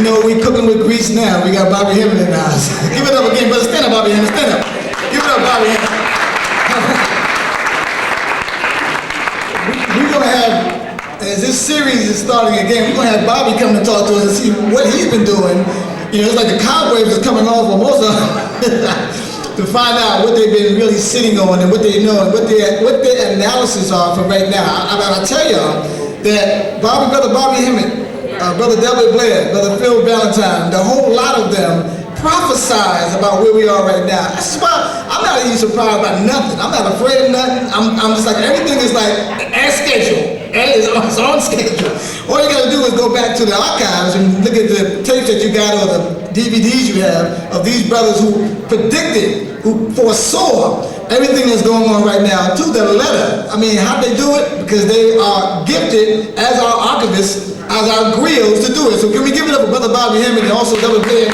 know we cooking with grease now. We got Bobby Hemming in the house. Give it up again, brother. Stand up, Bobby Hemming. Stand up. Give it up, Bobby Hemming. We're going to have, as this series is starting again, we're going to have Bobby come to talk to us and see what he's been doing. You know, it's like the cobwebs is coming off of most of them. To find out what they've been really sitting on and what they know and what their analysis are for right now. I tell y'all that Brother Bobby Hemming, Brother Delbert Blair, Brother Phil Valentine, the whole lot of them prophesize about where we are right now. That's why I'm not even surprised by nothing. I'm not afraid of nothing. I'm just like, everything is like as scheduled. It's on schedule. All you gotta do is go back to the archives and look at the tapes that you got or the DVDs you have of these brothers who predicted, who foresaw everything that's going on right now to the letter. I mean, how'd they do it? Because they are gifted as our archivists, as our griots to do it. So can we give it up for Brother Bobby Hemming and also Delbert Blair?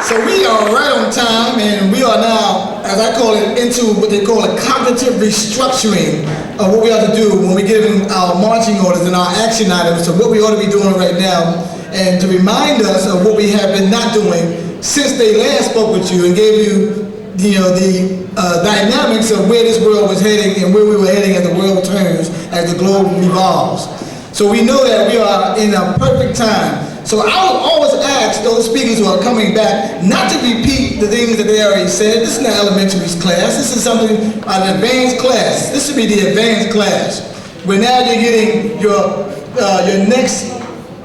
So we are right on time, and we are now, as I call it, into what they call a cognitive restructuring of what we ought to do when we're giving our marching orders and our action items of what we ought to be doing right now, and to remind us of what we have been not doing since they last spoke with you and gave you, the dynamics of where this world was heading and where we were heading as the world turns, as the globe revolves. So we know that we are in a perfect time. So I would always ask those speakers who are coming back not to repeat the things that they already said. This is not elementary class. This is something, an advanced class. This should be the advanced class, where now you're getting your next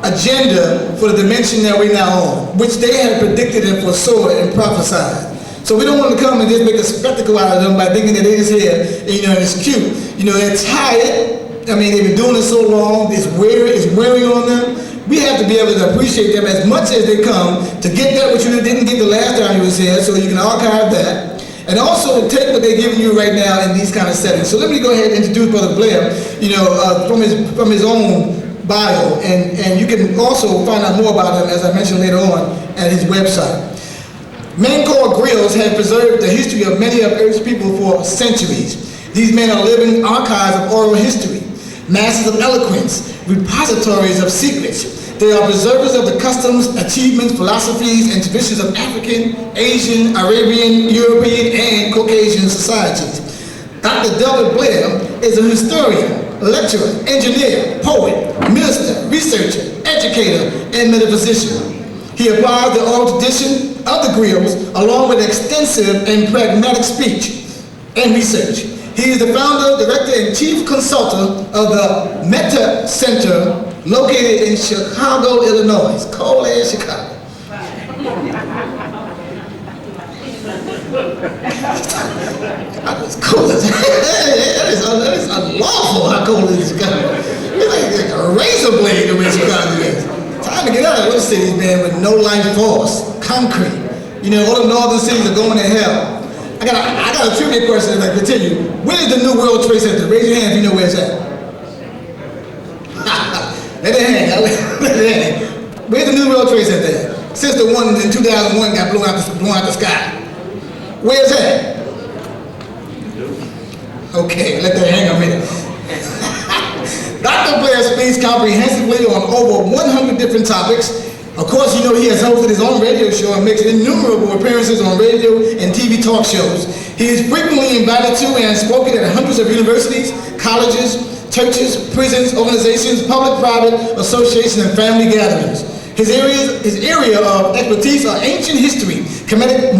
agenda for the dimension that we're now on, which they have predicted and foresaw and prophesied. So we don't want to come and just make a spectacle out of them by thinking that they're just here, and it's cute. They're tired. I mean, they've been doing it so long. It's wearing on them. We have to be able to appreciate them as much as they come to get that which you didn't get the last time you was here, so you can archive that. And also take what they're giving you right now in these kind of settings. So let me go ahead and introduce Brother Blair, from his own bio, and you can also find out more about him, as I mentioned later on, at his website. Men called griots have preserved the history of many of Earth's people for centuries. These men are living archives of oral history, masters of eloquence, repositories of secrets. They are preservers of the customs, achievements, philosophies, and traditions of African, Asian, Arabian, European, and Caucasian societies. Dr. Delbert Blair is a historian, lecturer, engineer, poet, minister, researcher, educator, and metaphysician. He applies the oral tradition of the griots along with extensive and pragmatic speech and research. He is the founder, director, and chief consultant of the Meta Center located in Chicago, Illinois. It's cold as Chicago. It's cold as that is unlawful how cold it is in Chicago. It's like a razor blade the way Chicago is. Time to get out of those cities, man, with no life force, concrete. All the northern cities are going to hell. I got a trivia question that I can tell you. Where is the New World Trade Center? Raise your hand if you know where it's at. Let it hang. Where's the New World Trade Center at? Since the one in 2001 got blown out the sky. Where's that? Okay, let that hang a minute. Dr. Blair speaks comprehensively on over 100 different topics. Of course, he has hosted his own radio show and makes innumerable appearances on radio and TV talk shows. He is frequently invited to and spoken at hundreds of universities, colleges, churches, prisons, organizations, public-private associations, and family gatherings. His area of expertise are ancient history, Kemetic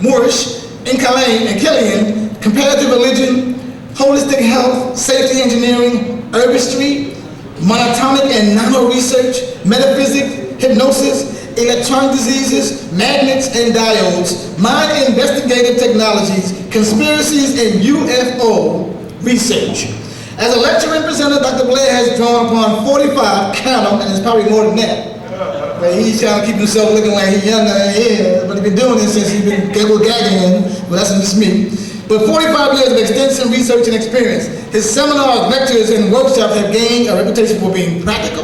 Moorish, Incaline and Killian, comparative religion, holistic health, safety engineering, herbistry, monatomic and nano-research, metaphysics, hypnosis, electronic diseases, magnets and diodes, mind investigative technologies, conspiracies, and UFO research. As a lecturer and presenter, Dr. Blair has drawn upon 45, count them, and it's probably more than that. But he's trying to keep himself looking like he's younger than he is, but he's been doing this since he's been gagging, well, that's just me. But 45 years of extensive research and experience. His seminars, lectures, and workshops have gained a reputation for being practical,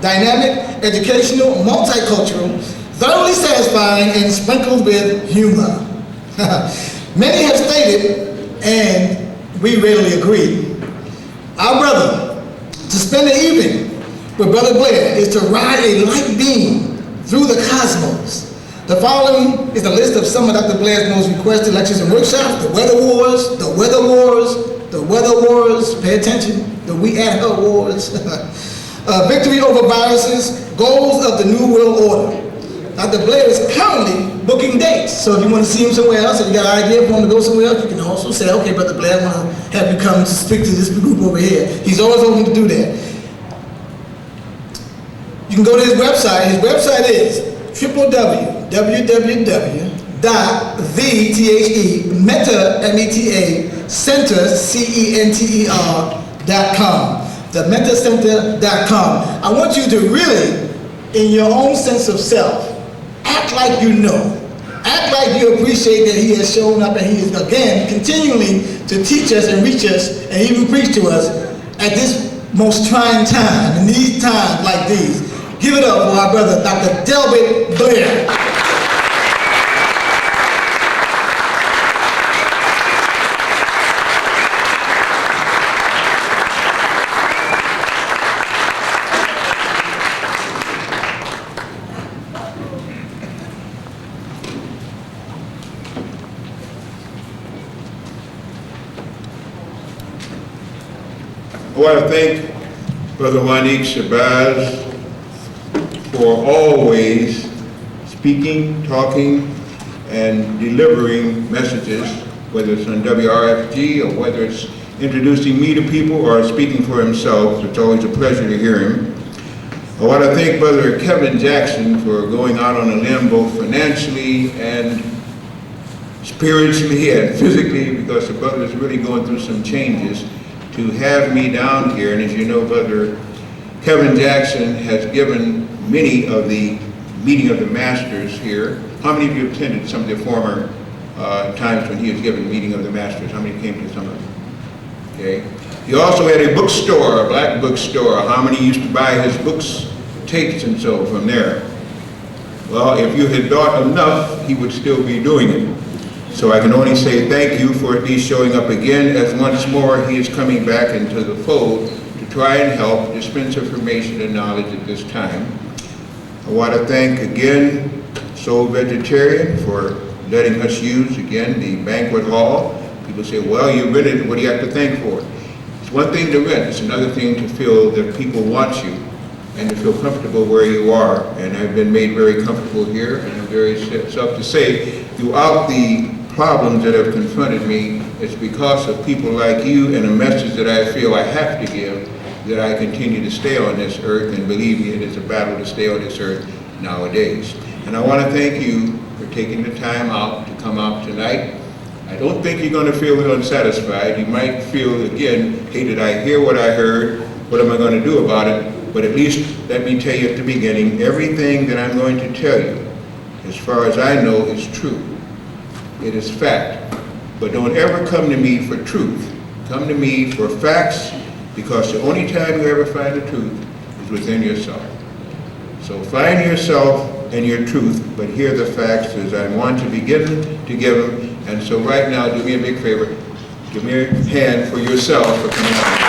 dynamic, educational, multicultural, thoroughly satisfying, and sprinkled with humor. Many have stated, and we readily agree, Our brother, to spend the evening with Brother Blair is to ride a light beam through the cosmos. The following is a list of some of Dr. Blair's most requested lectures and workshops: the weather wars, the weather wars, the weather wars, pay attention, the we and her wars, victory over viruses, goals of the New World Order. Dr. Blair is currently booking dates, so if you want to see him somewhere else, if you got an idea for him to go somewhere else, you can also say, okay, Brother Blair, I want to have you come to speak to this group over here. He's always open to do that. You can go to his website. His website is www.themetacenter.com. themetacenter.com. I want you to really, in your own sense of self, act like you know. Act like you appreciate that he has shown up and he is, again, continuing to teach us and reach us and even preach to us at this most trying time, in these times like these. Give it up for our brother, Dr. Delbert Blair. I want to thank Brother Wanik Shabazz for always speaking, talking, and delivering messages, whether it's on WRFG or whether it's introducing me to people or speaking for himself. It's always a pleasure to hear him. I want to thank Brother Kevin Jackson for going out on a limb both financially and spiritually and physically, because the brother is really going through some changes, to have me down here. And as you know, Brother Kevin Jackson has given many of the meeting of the masters here. How many of you attended some of the former times when he was given meeting of the masters? How many came to some of them? Okay. He also had a bookstore, a black bookstore. How many used to buy his books, tapes, and so from there? Well, if you had bought enough, he would still be doing it. So I can only say thank you for at least showing up again, as once more he is coming back into the fold to try and help dispense information and knowledge at this time. I want to thank again Soul Vegetarian for letting us use again the banquet hall. People say, well, you rented it, what do you have to thank for? It's one thing to rent, it's another thing to feel that people want you and to feel comfortable where you are. And I've been made very comfortable here, and I'm very self to say, throughout the problems that have confronted me, it's because of people like you and a message that I feel I have to give that I continue to stay on this earth, and believe me, it is a battle to stay on this earth nowadays. And I want to thank you for taking the time out to come out tonight. I don't think you're going to feel unsatisfied. You might feel, again, hey, did I hear what I heard? What am I going to do about it? But at least let me tell you at the beginning, everything that I'm going to tell you, as far as I know, is true. It is fact. But don't ever come to me for truth. Come to me for facts, because the only time you ever find the truth is within yourself. So find yourself and your truth, but hear the facts as I want to begin to give them. And so right now, do me a big favor. Give me a hand for yourself for coming out.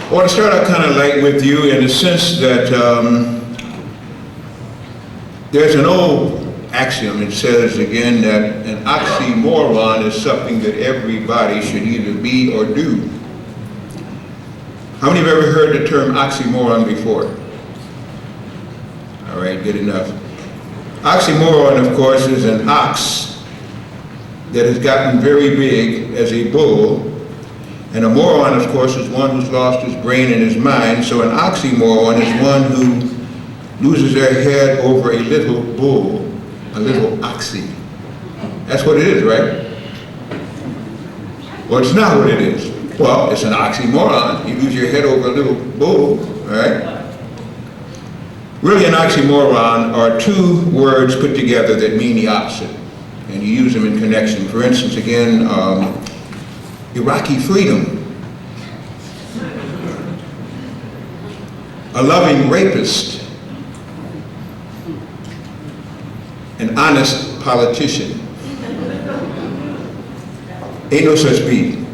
I want to start out kind of light with you in the sense that there's an old axiom. It says again that an oxymoron is something that everybody should either be or do. How many have ever heard the term oxymoron before? All right, good enough. Oxymoron, of course, is an ox that has gotten very big as a bull. And a moron, of course, is one who's lost his brain and his mind. So an oxymoron is one who loses their head over a little bull, a little oxy. That's what it is, right? Well, it's not what it is. Well, it's an oxymoron. You lose your head over a little bull, all right? Really, an oxymoron are two words put together that mean the opposite, and you use them in connection. For instance, again, Iraqi freedom. A loving rapist. An honest politician. Ain't no such being.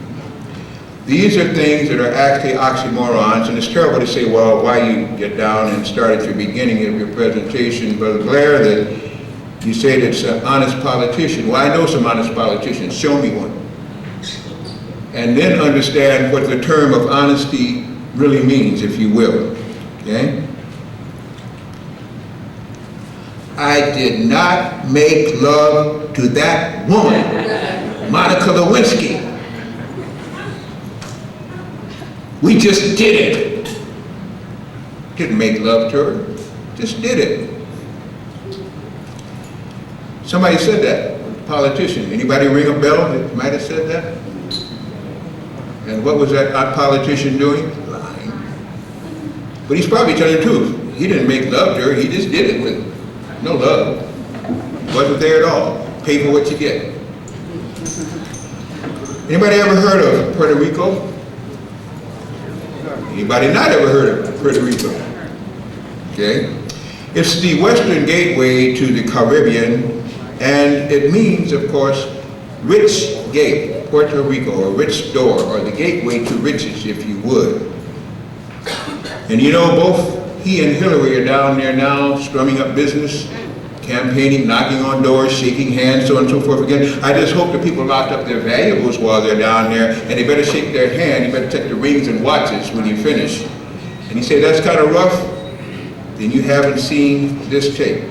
These are things that are actually oxymorons, and it's terrible to say, well, why you get down and start at the beginning of your presentation, Brother Blair, that you say that it's an honest politician. Well, I know some honest politicians. Show me one. And then understand what the term of honesty really means, if you will. Okay? I did not make love to that woman, Monica Lewinsky. We just did it. Didn't make love to her, just did it. Somebody said that, a politician. Anybody ring a bell that might have said that? And what was that politician doing? Lying. But he's probably telling the truth. He didn't make love to her, he just did it with no love. Wasn't there at all. Pay for what you get. Anybody ever heard of Puerto Rico? Anybody not ever heard of Puerto Rico? Okay. It's the western gateway to the Caribbean, and it means, of course, rich gate, Puerto Rico, or rich door, or the gateway to riches, if you would. And you know, both he and Hillary are down there now, strumming up business, campaigning, knocking on doors, shaking hands, so on and so forth again. I just hope the people locked up their valuables while they're down there, and they better shake their hand, you better check the rings and watches when you finish. And you say, that's kind of rough, then you haven't seen this tape.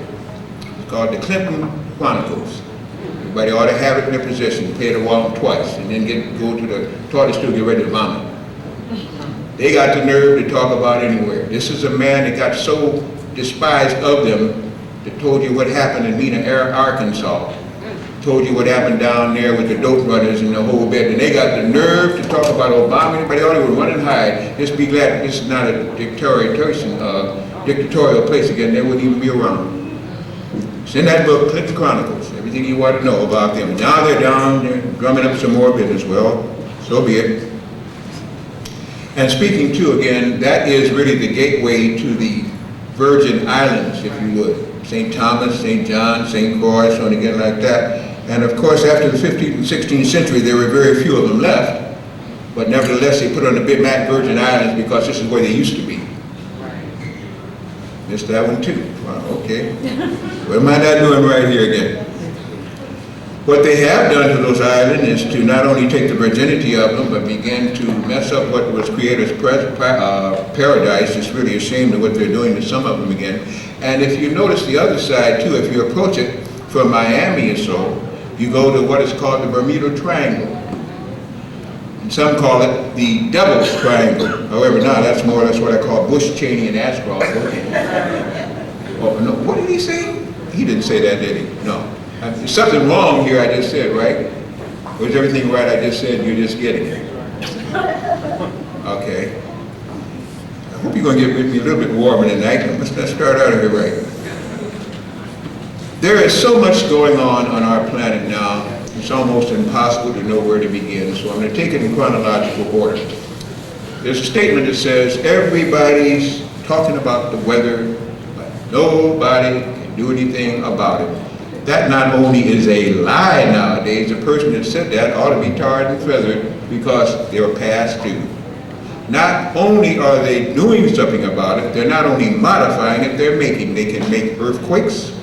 It's called the Clinton Chronicles. Everybody ought to have it in their possession, pay the wallet twice, and then go to the toilet stool, get ready to vomit. They got the nerve to talk about anywhere. This is a man that got so despised of them that told you what happened in Mena, Arkansas. Told you what happened down there with the dope runners and the whole bit. And they got the nerve to talk about Obama. Anybody ought to run and hide. Just be glad this is not a dictatorial place again. They wouldn't even be around. It's in that book, Clinton Chronicles. Everything you want to know about them. Now they're down there drumming up some more business. Well, so be it. And speaking too, again, that is really the gateway to the Virgin Islands, if you would. St. Thomas, St. John, St. Croix, so on again like that. And of course, after the 15th and 16th century, there were very few of them left. But nevertheless, they put on the Big Mac Virgin Islands because this is where they used to be. Missed that one too. Wow, okay. What am I not doing right here again? What they have done to those islands is to not only take the virginity of them, but begin to mess up what was Creator's paradise. It's really a shame of what they're doing to some of them again. And if you notice the other side too, if you approach it from Miami or so, you go to what is called the Bermuda Triangle. And some call it the Devil's Triangle. However, now that's more or less what I call Bush, Cheney, and Ashcroft. Okay. Oh, no, what did he say? He didn't say that, did he? No. There's something wrong here I just said, right? Or is everything right I just said, you're just getting it? Okay. I hope you're going to get with me a little bit warmer tonight. Let's start out of here right. There is so much going on our planet now, it's almost impossible to know where to begin, so I'm going to take it in chronological order. There's a statement that says, everybody's talking about the weather, but nobody can do anything about it. That not only is a lie nowadays, the person that said that ought to be tarred and feathered because they were past due. Not only are they doing something about it, they're not only modifying it, they can make earthquakes,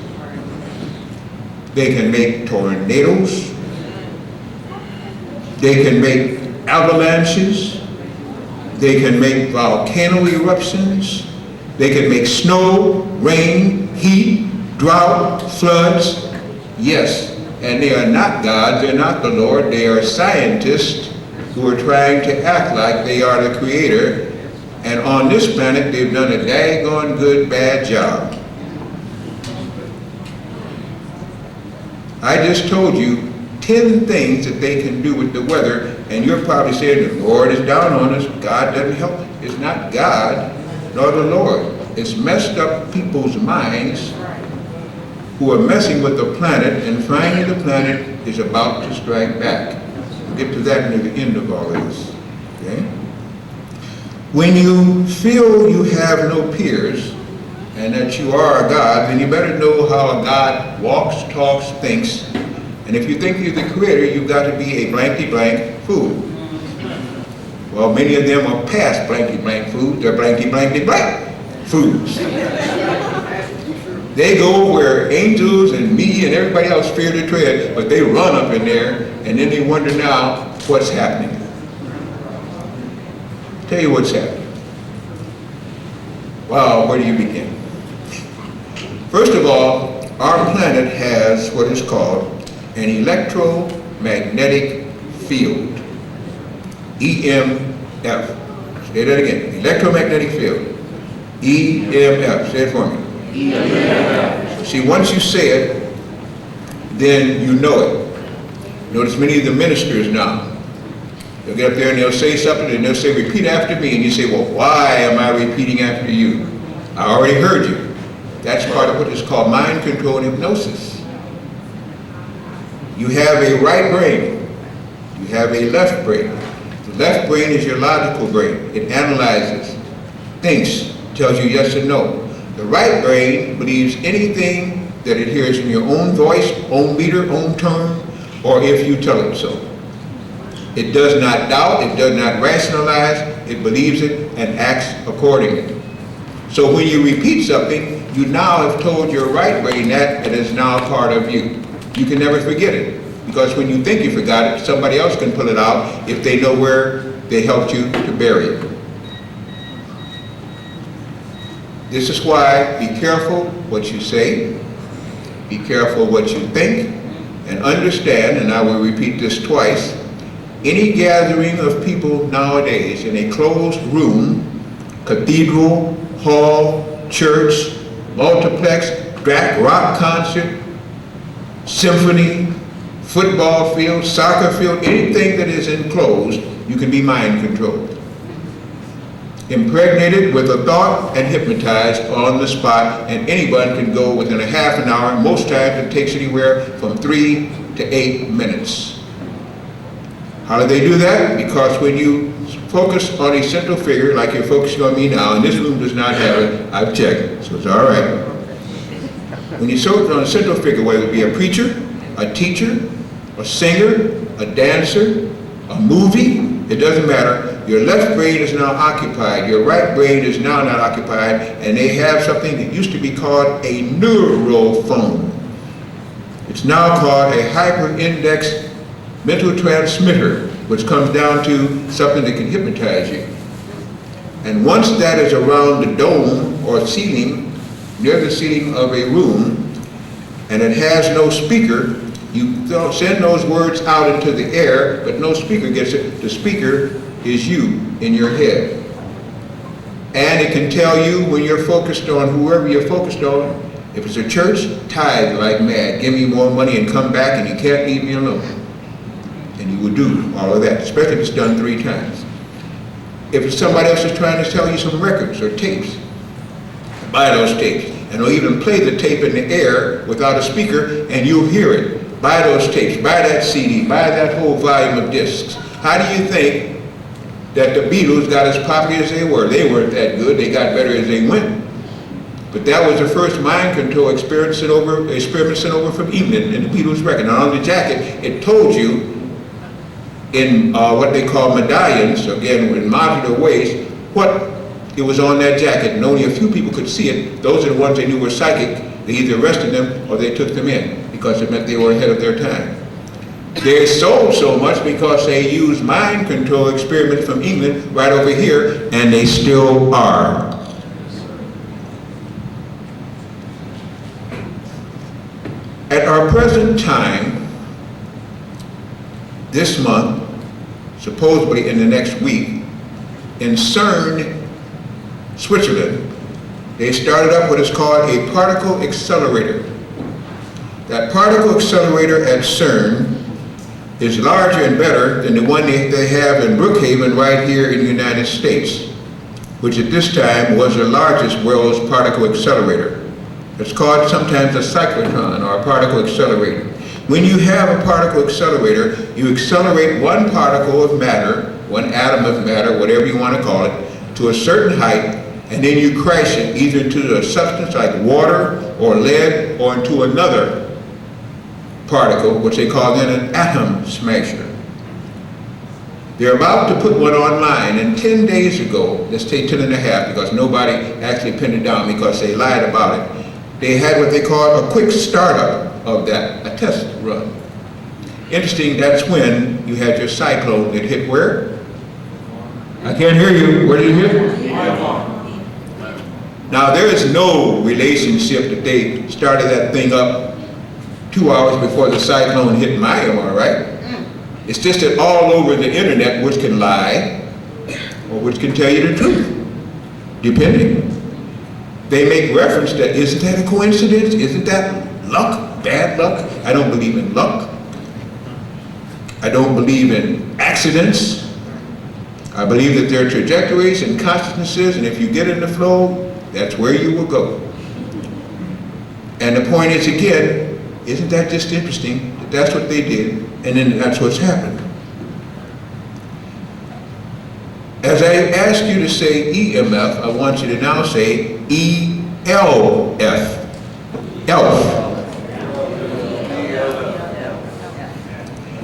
they can make tornadoes, they can make avalanches, they can make volcano eruptions, they can make snow, rain, heat, drought, floods. Yes, and they are not God, they're not the Lord, they are scientists who are trying to act like they are the creator, and on this planet they've done a daggone good bad job. I just told you 10 things that they can do with the weather, and you're probably saying the Lord is down on us, God doesn't help. It's not God nor the Lord. It's messed up people's minds who are messing with the planet and finding the planet is about to strike back. We'll get to that near the end of all of this. Okay? When you feel you have no peers and that you are a God, then you better know how a God walks, talks, thinks, And if you think you're the creator, you've got to be a blankety blank fool. Well, many of them are past blankety blank fools. They're blankety blank fools. They go where angels and me and everybody else fear to tread, but they run up in there, and then they wonder now what's happening. Tell you what's happening. Wow, where do you begin? First of all, our planet has what is called an electromagnetic field. EMF. Say that again. Electromagnetic field. EMF. Say it for me. EMF. See, once you say it, then you know it. Notice many of the ministers now. They'll get up there and they'll say something and they'll say, repeat after me. And you say, well, why am I repeating after you? I already heard you. That's part of what is called mind control and hypnosis. You have a right brain. You have a left brain. The left brain is your logical brain. It analyzes, thinks, tells you yes and no. The right brain believes anything that it hears in your own voice, own meter, own tone, or if you tell it so. It does not doubt, it does not rationalize, it believes it and acts accordingly. So when you repeat something, you now have told your right brain that it is now part of you. You can never forget it, because when you think you forgot it, somebody else can pull it out if they know where they helped you to bury it. This is why be careful what you say, be careful what you think, and understand, and I will repeat this twice, any gathering of people nowadays in a closed room, cathedral, hall, church, multiplex, rock concert, symphony, football field, soccer field, anything that is enclosed, you can be mind controlled. Impregnated with a thought and hypnotized on the spot, and anyone can go within a half an hour. Most times it takes anywhere from 3 to 8 minutes. How do they do that? Because when you focus on a central figure, like you're focusing on me now, and this room does not have it, I've checked, so it's all right. When you focus on a central figure, whether it be a preacher, a teacher, a singer, a dancer, a movie, it doesn't matter. Your left brain is now occupied. Your right brain is now not occupied, and they have something that used to be called a neurophone. It's now called a hyper-index mental transmitter, which comes down to something that can hypnotize you. And once that is around the dome or ceiling, near the ceiling of a room, and it has no speaker, you send those words out into the air, but no speaker gets it. The speaker is you in your head. And it can tell you when you're focused on whoever you're focused on. If it's a church, tithe like mad. Give me more money and come back, and you can't leave me alone. And you will do all of that, especially if it's done 3 times. If it's somebody else is trying to sell you some records or tapes, buy those tapes. And they'll even play the tape in the air without a speaker, and you'll hear it. Buy those tapes, buy that CD, buy that whole volume of discs. How do you think that the Beatles got as popular as they were? They weren't that good, they got better as they went. But that was the first mind control experiment sent over from England in the Beatles record. And on the jacket, it told you in what they call medallions, again, in modular ways, what it was on that jacket, and only a few people could see it. Those are the ones they knew were psychic. They either arrested them or they took them in, because it meant they were ahead of their time. They sold so much because they used mind control experiments from England right over here, and they still are. At our present time, this month, supposedly in the next week, in CERN, Switzerland, they started up what is called a particle accelerator. That particle accelerator at CERN is larger and better than the one they have in Brookhaven right here in the United States, which at this time was the largest world's particle accelerator. It's called sometimes a cyclotron or a particle accelerator. When you have a particle accelerator, you accelerate one particle of matter, one atom of matter, whatever you want to call it, to a certain height, and then you crash it either to a substance like water or lead or into another particle, which they call then an atom smasher. They're about to put one online, and 10 days ago, let's say 10 and a half, because nobody actually pinned it down because they lied about it. They had what they call a quick startup of that, a test run. Interesting, that's when you had your cyclone that hit where? I can't hear you. Where did it hit? Now, there is no relationship that they started that thing up 2 hours before the cyclone hit Miami, right? It's just that all over the internet, which can lie or which can tell you the truth, depending. They make reference that, isn't that a coincidence? Isn't that luck, bad luck? I don't believe in luck. I don't believe in accidents. I believe that there are trajectories and consciousnesses, and if you get in the flow, that's where you will go. And the point is, again, isn't that just interesting that that's what they did, and then that's what's happened. As I ask you to say EMF, I want you to now say ELF. ELF.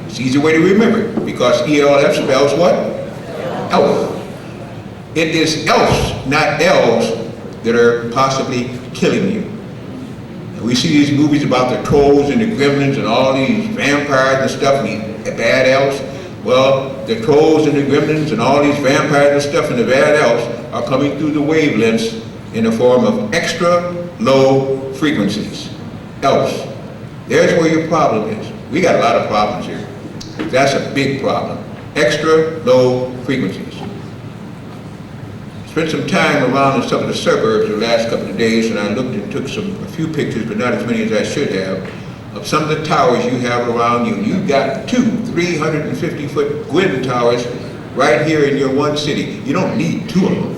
It's an easy way to remember it, because ELF spells what? Elf. It is elves, not elves, that are possibly killing you. And we see these movies about the trolls and the gremlins and all these vampires and stuff, and the bad elves. Well, the trolls and the gremlins and all these vampires and stuff and the bad elves are coming through the wavelengths in the form of extra low frequencies. Elves. There's where your problem is. We got a lot of problems here. That's a big problem. Extra low frequencies. Spent some time around in some of the suburbs the last couple of days, and I looked and took a few pictures, but not as many as I should have, of some of the towers you have around you. You've got 2 350-foot Gwyn towers right here in your one city. You don't need 2 of them.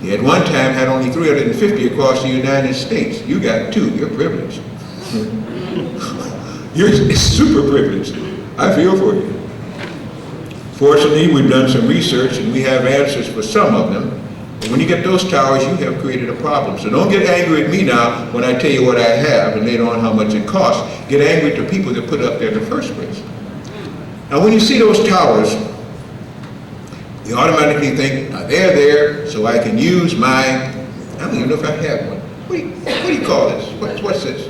You at one time had only 350 across the United States. You got 2. You're privileged. You're super privileged. I feel for you. Fortunately, we've done some research and we have answers for some of them. And when you get those towers, you have created a problem. So don't get angry at me now when I tell you what I have and later on how much it costs. Get angry at the people that put it up there in the first place. Now, when you see those towers, you automatically think, now they're there so I can use my, I don't even know if I have one. What do you call this? What's this?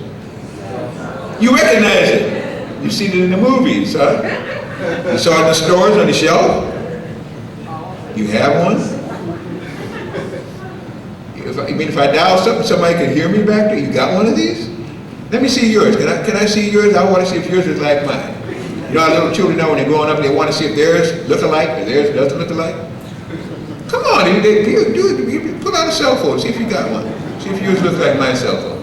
You recognize it. You've seen it in the movies, huh? You saw it in the stores on the shelf? You have one? If I dial something, somebody can hear me back there? You got one of these? Let me see yours. Can I see yours? I want to see if yours is like mine. You know how little children know when they're growing up, they want to see if theirs look alike or theirs doesn't look alike? Come on, pull out a cell phone, see if you got one. See if yours looks like my cell phone.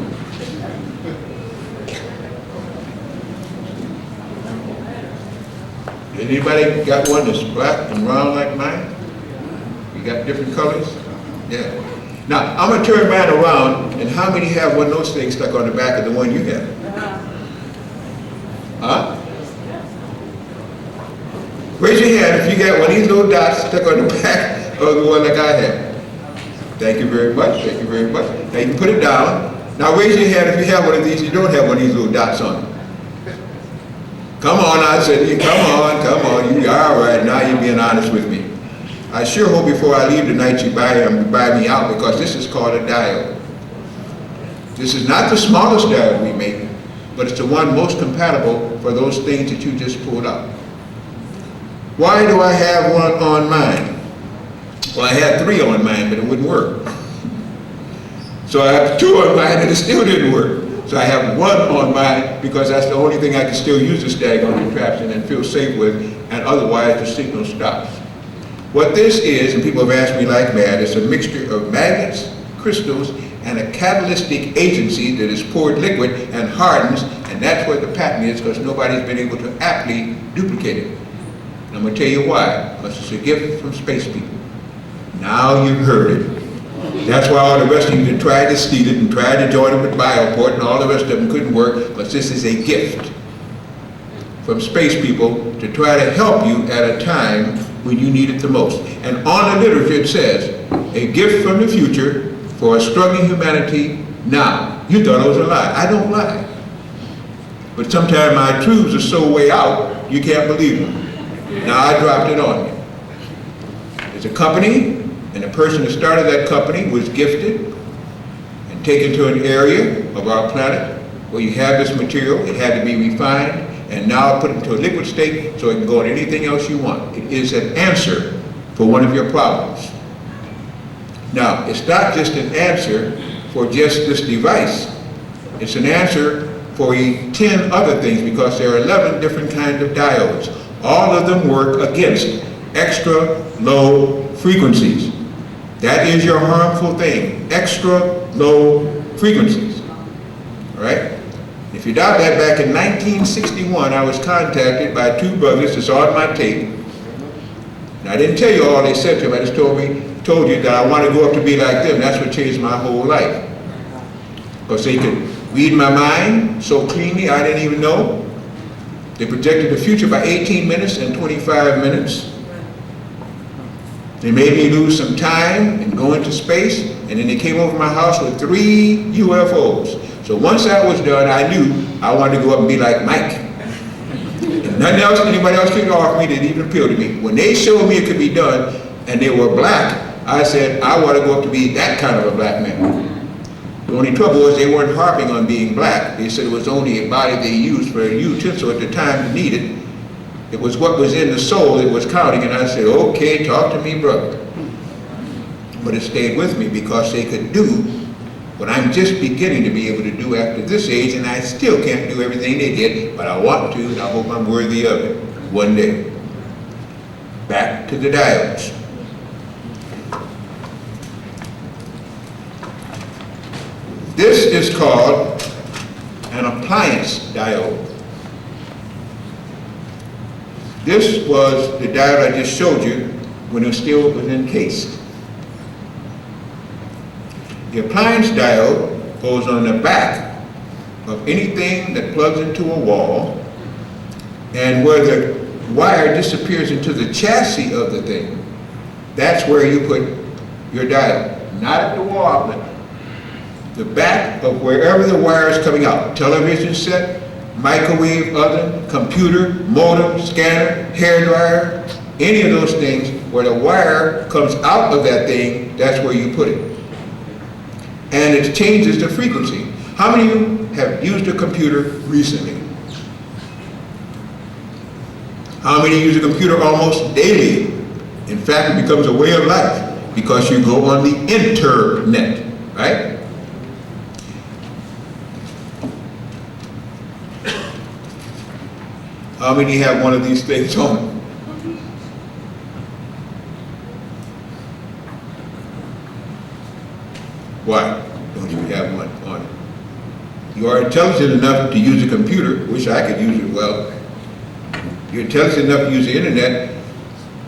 Anybody got one that's black and round like mine? You got different colors? Yeah. Now, I'm going to turn mine around, and how many have one of those things stuck on the back of the one you have? Huh? Raise your hand if you got one of these little dots stuck on the back of the one like I have. Thank you very much. Thank you very much. Now you can put it down. Now raise your hand if you have one of these, you don't have one of these little dots on it. Come on, I said, come on, you are all right, now you're being honest with me. I sure hope before I leave tonight you buy me out, because this is called a diode. This is not the smallest diode we make, but it's the one most compatible for those things that you just pulled out. Why do I have one on mine? Well, I had 3 on mine, but it wouldn't work. So I have 2 on mine, and it still didn't work. So I have 1 on mine because that's the only thing I can still use this daggone contraption and feel safe with, and otherwise the signal stops. What this is, and people have asked me like mad, it's a mixture of magnets, crystals, and a catalytic agency that is poured liquid and hardens, and that's what the patent is, because nobody's been able to aptly duplicate it. And I'm going to tell you why, because it's a gift from space people. Now you've heard it. That's why all the rest of you tried to steal it and tried to join them with Bioport, and all the rest of them couldn't work, because this is a gift from space people to try to help you at a time when you need it the most. And on the literature it says, a gift from the future for a struggling humanity now. You thought it was a lie. I don't lie. but sometimes my truths are so way out, you can't believe them. Now I dropped it on you. There's a company, and the person that started that company was gifted and taken to an area of our planet where you have this material. It had to be refined and now put into a liquid state so it can go on anything else you want. It is an answer for one of your problems. Now, it's not just an answer for just this device. It's an answer for 10 other things, because there are 11 different kinds of diodes. All of them work against extra low frequencies. That is your harmful thing, extra low frequencies. All right? If you doubt that, back in 1961, I was contacted by two brothers. It's on my tape. And I didn't tell you all they said to me. I just told you that I want to go up to be like them. That's what changed my whole life. Because they could read my mind so cleanly I didn't even know. They projected the future by 18 minutes and 25 minutes. They made me lose some time and go into space, and then they came over my house with 3 UFOs. So once that was done, I knew I wanted to go up and be like Mike. And nothing else anybody else could offer me that even appealed to me. When they showed me it could be done, and they were black, I said, I want to go up to be that kind of a black man. The only trouble was they weren't harping on being black. They said it was only a body they used for a utensil at the time to need it. It was what was in the soul that was counting, and I said, okay, talk to me, brother. But it stayed with me because they could do what I'm just beginning to be able to do after this age, and I still can't do everything they did, but I want to, and I hope I'm worthy of it one day. Back to the diodes. This is called an appliance diode. This was the diode I just showed you when it still was encased. The appliance diode goes on the back of anything that plugs into a wall, and where the wire disappears into the chassis of the thing, that's where you put your diode, not at the wall outlet. The back of wherever the wire is coming out, television set, microwave oven, computer, modem, scanner, hairdryer, any of those things where the wire comes out of that thing, that's where you put it. And it changes the frequency. How many of you have used a computer recently? How many use a computer almost daily? In fact, it becomes a way of life because you go on the internet, right? How many have one of these things on? Why don't you have one on? You are intelligent enough to use a computer. Wish I could use it well. You're intelligent enough to use the internet,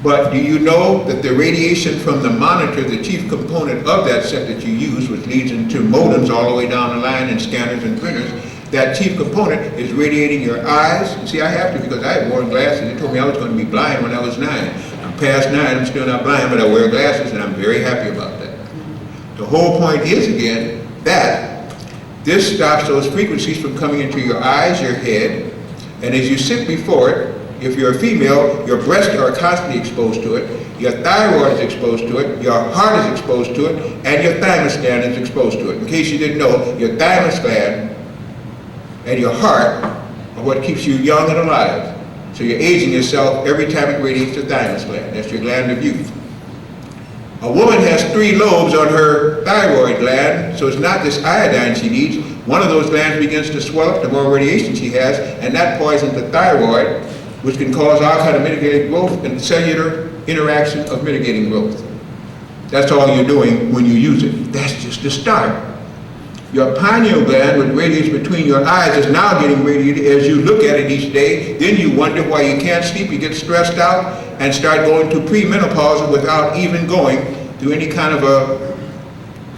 but do you know that the radiation from the monitor, the chief component of that set that you use, which leads into modems all the way down the line and scanners and printers, that chief component is radiating your eyes? You see, I have to because I had worn glasses. They told me I was going to be blind when I was 9. I'm past 9, I'm still not blind, but I wear glasses, and I'm very happy about that. The whole point is, again, that this stops those frequencies from coming into your eyes, your head, and as you sit before it, if you're a female, your breasts are constantly exposed to it, your thyroid is exposed to it, your heart is exposed to it, and your thymus gland is exposed to it. In case you didn't know, your thymus gland and your heart are what keeps you young and alive. So you're aging yourself every time it radiates the thymus gland. That's your gland of youth. A woman has 3 lobes on her thyroid gland, so it's not this iodine she needs. One of those glands begins to swell up the more radiation she has, and that poisons the thyroid, which can cause all kind of mitigated growth and cellular interaction of mitigating growth. That's all you're doing when you use it. That's just the start. Your pineal gland, which radiates between your eyes, is now getting radiated as you look at it each day. Then you wonder why you can't sleep, you get stressed out, and start going to premenopause without even going through any kind of a,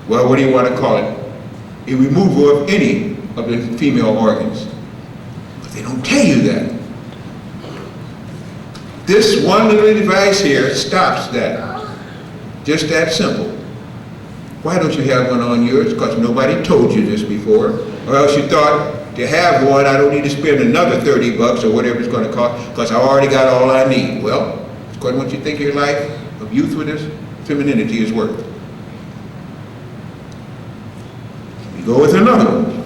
well, what do you want to call it? A removal of any of the female organs. But they don't tell you that. This one little device here stops that. Just that simple. Why don't you have one on yours? Because nobody told you this before, or else you thought to have one, I don't need to spend another 30 bucks or whatever it's going to cost, because I already got all I need. Well, according to what you think your life of youthfulness, femininity is worth. We go with another one.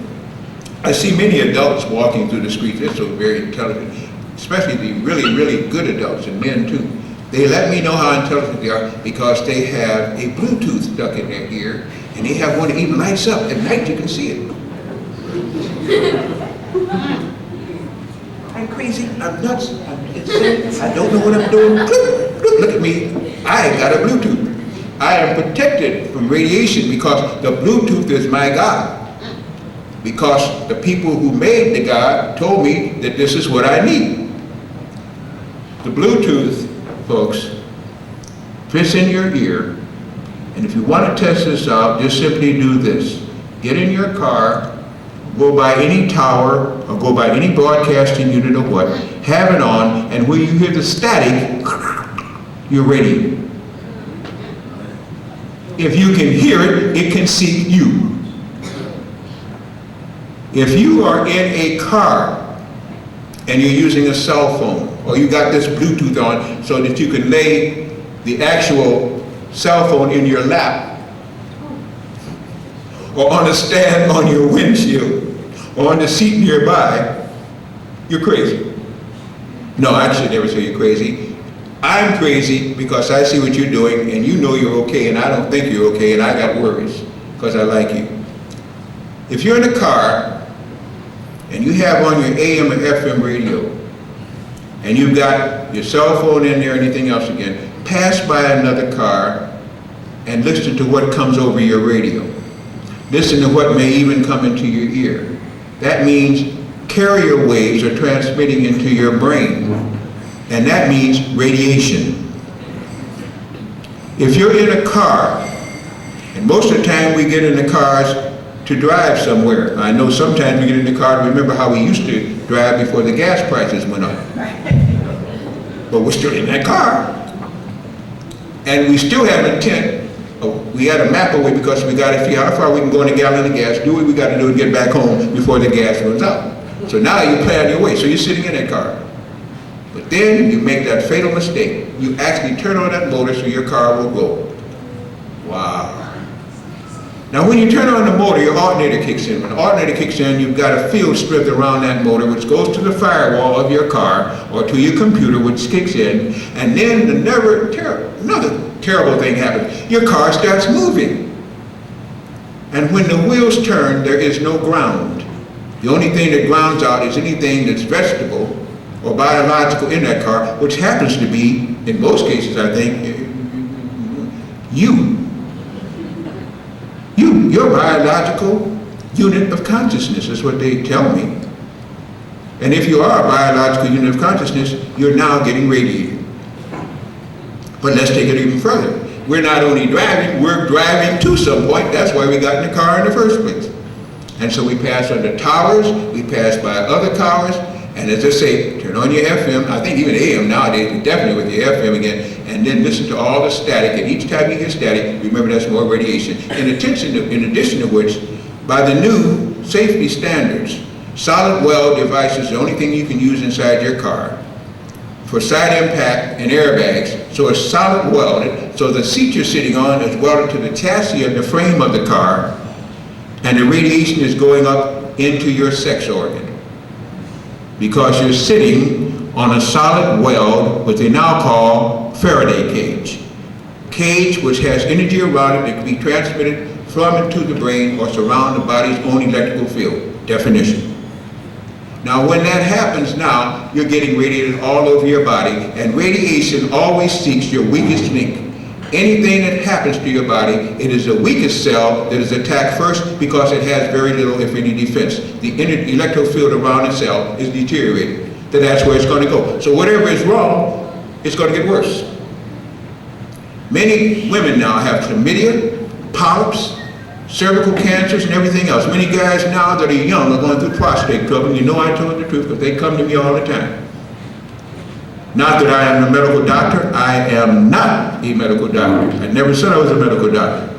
I see many adults walking through the streets. They're so very intelligent, especially the really, really good adults, and men too. They let me know how intelligent they are because they have a Bluetooth stuck in their ear, and they have one that even lights up. At night you can see it. I'm crazy, I'm nuts, I'm insane, I don't know what I'm doing. Look at me, I got a Bluetooth. I am protected from radiation because the Bluetooth is my God. Because the people who made the God told me that this is what I need. The Bluetooth, folks, fits in your ear, and if you want to test this out, just simply do this. Get in your car, go by any tower, or go by any broadcasting unit or what, have it on, and when you hear the static, you're ready. If you can hear it, it can seek you. If you are in a car and you're using a cell phone, or you got this Bluetooth on so that you can lay the actual cell phone in your lap, or on a stand on your windshield, or on the seat nearby, you're crazy. No, I should never say you're crazy. I'm crazy because I see what you're doing and you know you're okay and I don't think you're okay and I got worries because I like you. If you're in a car and you have on your AM or FM radio and you've got your cell phone in there or anything else again, pass by another car and listen to what comes over your radio. Listen to what may even come into your ear. That means carrier waves are transmitting into your brain, and that means radiation. If you're in a car, and most of the time we get in the cars to drive somewhere. I know sometimes we get in the car to remember how we used to drive before the gas prices went up. But we're still in that car. And we still have an intent. We had a map away because we got to see how far we can go in a gallon of gas, do what we got to do and get back home before the gas runs out. So now you plan your way. So you're sitting in that car. But then you make that fatal mistake. You actually turn on that motor so your car will go. Wow. Now when you turn on the motor, your alternator kicks in. When the alternator kicks in, you've got a field strip around that motor which goes to the firewall of your car or to your computer, which kicks in, and then another terrible thing happens. Your car starts moving. And when the wheels turn, there is no ground. The only thing that grounds out is anything that's vegetable or biological in that car, which happens to be, in most cases I think, you. Your biological unit of consciousness is what they tell me. And if you are a biological unit of consciousness, you're now getting radiated. But let's take it even further. We're not only driving, we're driving to some point. That's why we got in the car in the first place. And so we pass under towers, we pass by other towers, and as I say, turn on your FM, I think even AM nowadays, but definitely with your FM again, and then listen to all the static, and each time you hear static, remember that's more radiation. In addition to which, by the new safety standards, solid weld devices are the only thing you can use inside your car for side impact and airbags, so it's solid welded, so the seat you're sitting on is welded to the chassis of the frame of the car, and the radiation is going up into your sex organ. Because you're sitting on a solid weld, what they now call Faraday cage. Cage which has energy around it that can be transmitted from and to the brain or surround the body's own electrical field. Definition. Now when that happens now, you're getting radiated all over your body, and radiation always seeks your weakest link. Anything that happens to your body, it is the weakest cell that is attacked first because it has very little, if any, defense. The electrical field around the cell is deteriorated. Then that's where it's going to go. So whatever is wrong, it's going to get worse. Many women now have chlamydia, polyps, cervical cancers, and everything else. Many guys now that are young are going through prostate trouble. You know I told the truth because they come to me all the time. Not that I am a medical doctor. I am not a medical doctor. I never said I was a medical doctor.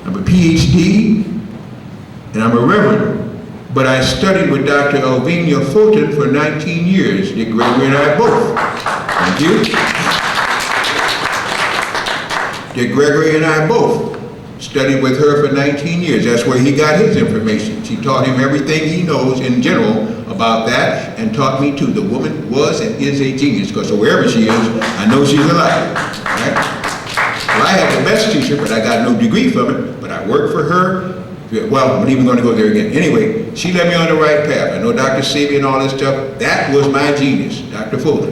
I'm a PhD, and I'm a reverend. But I studied with Dr. Alvin Fton for 19 years, Dick Gregory and I both. Thank you. Dick Gregory and I both studied with her for 19 years. That's where he got his information. She taught him everything he knows in general about that, and taught me too. The woman was and is a genius, because wherever she is, I know she's alive. Right? Well, I had the best teacher, but I got no degree from it, but I worked for her. Well, I'm not even going to go there again. Anyway, she led me on the right path. I know Dr. Sebi and all this stuff. That was my genius, Dr. Fuller.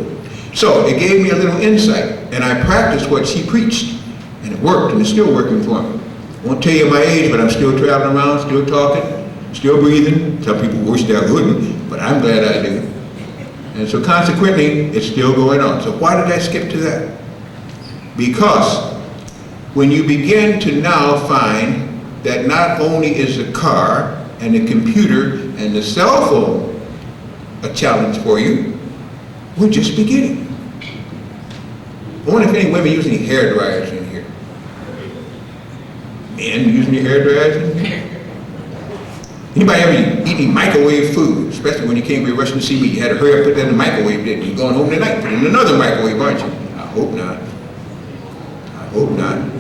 So it gave me a little insight, and I practiced what she preached, and it worked, and it's still working for me. I won't tell you my age, but I'm still traveling around, still talking, still breathing. Some people wish they wouldn't, but I'm glad I do. And so consequently, it's still going on. So why did I skip to that? Because when you begin to now find that not only is the car and the computer and the cell phone a challenge for you, we're just beginning. I wonder if any women use any hair dryers in here. Men using your hair dryers in here? Anybody ever eat any microwave food, especially when you came here rushing to see me? You had to hurry up, put that in the microwave, didn't you? You're going home tonight, put it in another microwave, aren't you? I hope not. I hope not.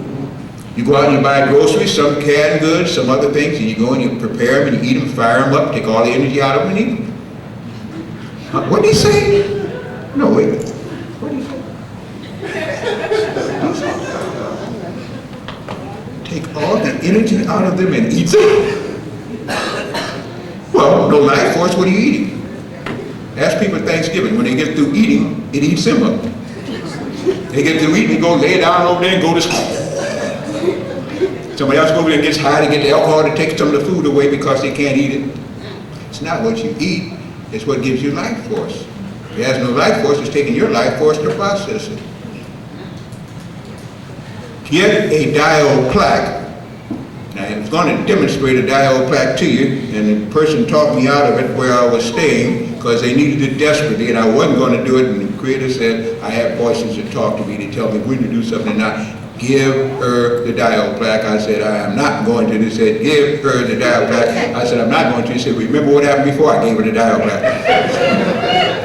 You go out and you buy groceries, some canned goods, some other things, and you go and you prepare them and you eat them, fire them up, take all the energy out of them and eat them. What did he say? No, wait. What did he say? Take all the energy out of them and eat them? Well, no life force, what are you eating? Ask people at Thanksgiving, when they get through eating, it eats them up. They get through eating, they go lay down over there and go to sleep. Somebody else goes over there and gets high to get the alcohol to take some of the food away because they can't eat it. It's not what you eat, it's what gives you life force. If it has no life force, it's taking your life force to process it. Get a diode plaque. Now, I was going to demonstrate a diode plaque to you, and the person talked me out of it where I was staying because they needed it desperately, and I wasn't going to do it, and the creator said, I have voices that talk to me, they tell me when to do something and not. Give her the diode plaque. I said, I am not going to. They said, give her the diode plaque. I said, I'm not going to. He said, remember what happened before I gave her the diode plaque?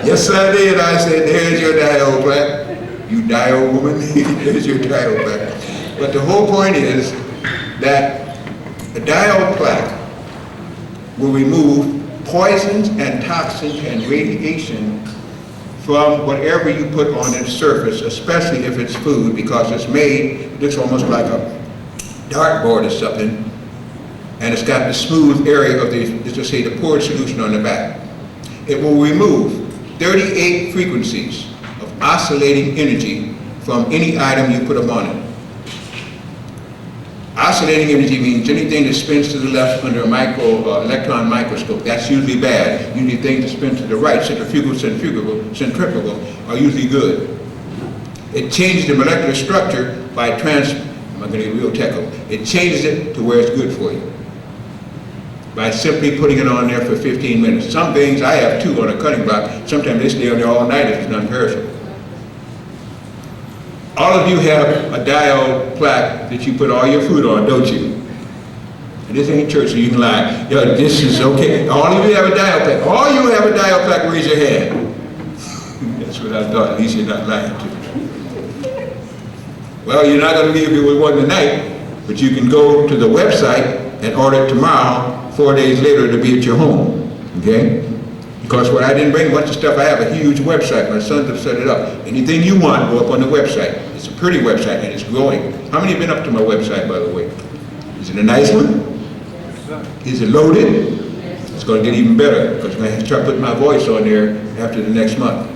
Yes, I did. I said, there's your diode plaque. You diode woman, there's your diode plaque. But the whole point is that the diode plaque will remove poisons and toxins and radiation from whatever you put on its surface, especially if it's food, because it's made, it looks almost like a dartboard or something, and it's got the smooth area of the, let's just say, the poured solution on the back. It will remove 38 frequencies of oscillating energy from any item you put upon it. Oscillating energy means anything that spins to the left under a electron microscope. That's usually bad. Usually things that spin to the right, centrifugal, are usually good. It changes the molecular structure by I'm going to get real technical. It changes it to where it's good for you by simply putting it on there for 15 minutes. Some things, I have two on a cutting block. Sometimes they stay on there all night if it's non-perishable. All of you have a diode plaque that you put all your food on, don't you? And this ain't church, so you can lie. Yo, this is okay. All of you have a diode plaque. All you have a diode plaque, raise your hand. That's what I thought. At least you're not lying to me. Well, you're not going to leave here with one tonight, but you can go to the website and order it tomorrow, 4 days later, to be at your home. Okay? Because when I didn't bring a bunch of stuff, I have a huge website. My sons have set it up. Anything you want, go up on the website. It's a pretty website and it's growing. How many have been up to my website, by the way? Is it a nice one? Is it loaded? It's going to get even better because I'm going to start putting my voice on there after the next month.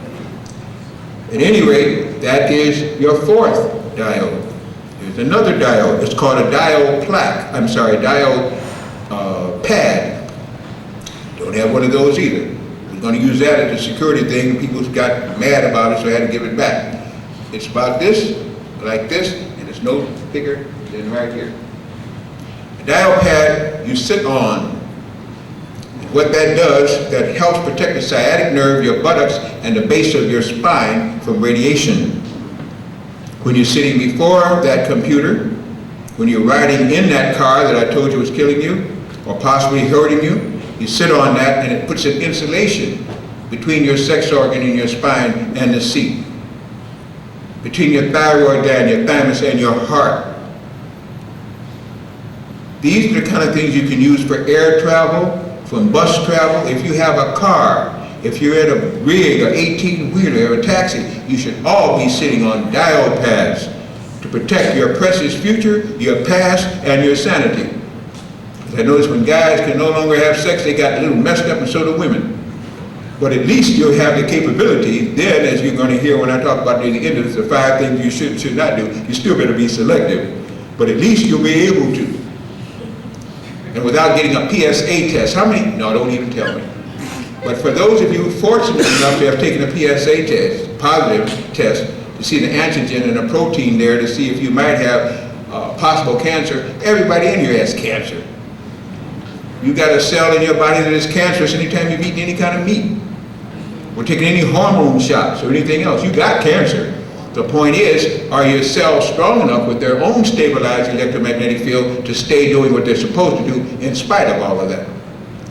At any rate, that is your fourth diode. There's another diode. It's called a diode plaque. I'm sorry, diode pad. Don't have one of those either. We're going to use that as a security thing. People got mad about it, so I had to give it back. It's about this, like this, and it's no bigger than right here. The diode pad you sit on. What that does, that helps protect the sciatic nerve, your buttocks, and the base of your spine from radiation. When you're sitting before that computer, when you're riding in that car that I told you was killing you, or possibly hurting you, You sit on that and it puts an insulation between your sex organ and your spine and the seat, between your thyroid gland, your thymus, and your heart. These are the kind of things you can use for air travel, from bus travel. If you have a car, if you're in a rig, or 18-wheeler, or a taxi, you should all be sitting on diode pads to protect your precious future, your past, and your sanity. I notice when guys can no longer have sex, they got a little messed up, and so do women. But at least you'll have the capability. Then, as you're going to hear when I talk about the end of this, the 5 things you should not do, you still better be selective. But at least you'll be able to. And without getting a PSA test. How many? No, don't even tell me. But for those of you fortunate enough to have taken a PSA test, positive test, to see the antigen and a protein there to see if you might have possible cancer, everybody in here has cancer. You got a cell in your body that is cancerous anytime you've eaten any kind of meat, or taken any hormone shots or anything else. You got cancer. The point is, are your cells strong enough with their own stabilized electromagnetic field to stay doing what they're supposed to do in spite of all of that?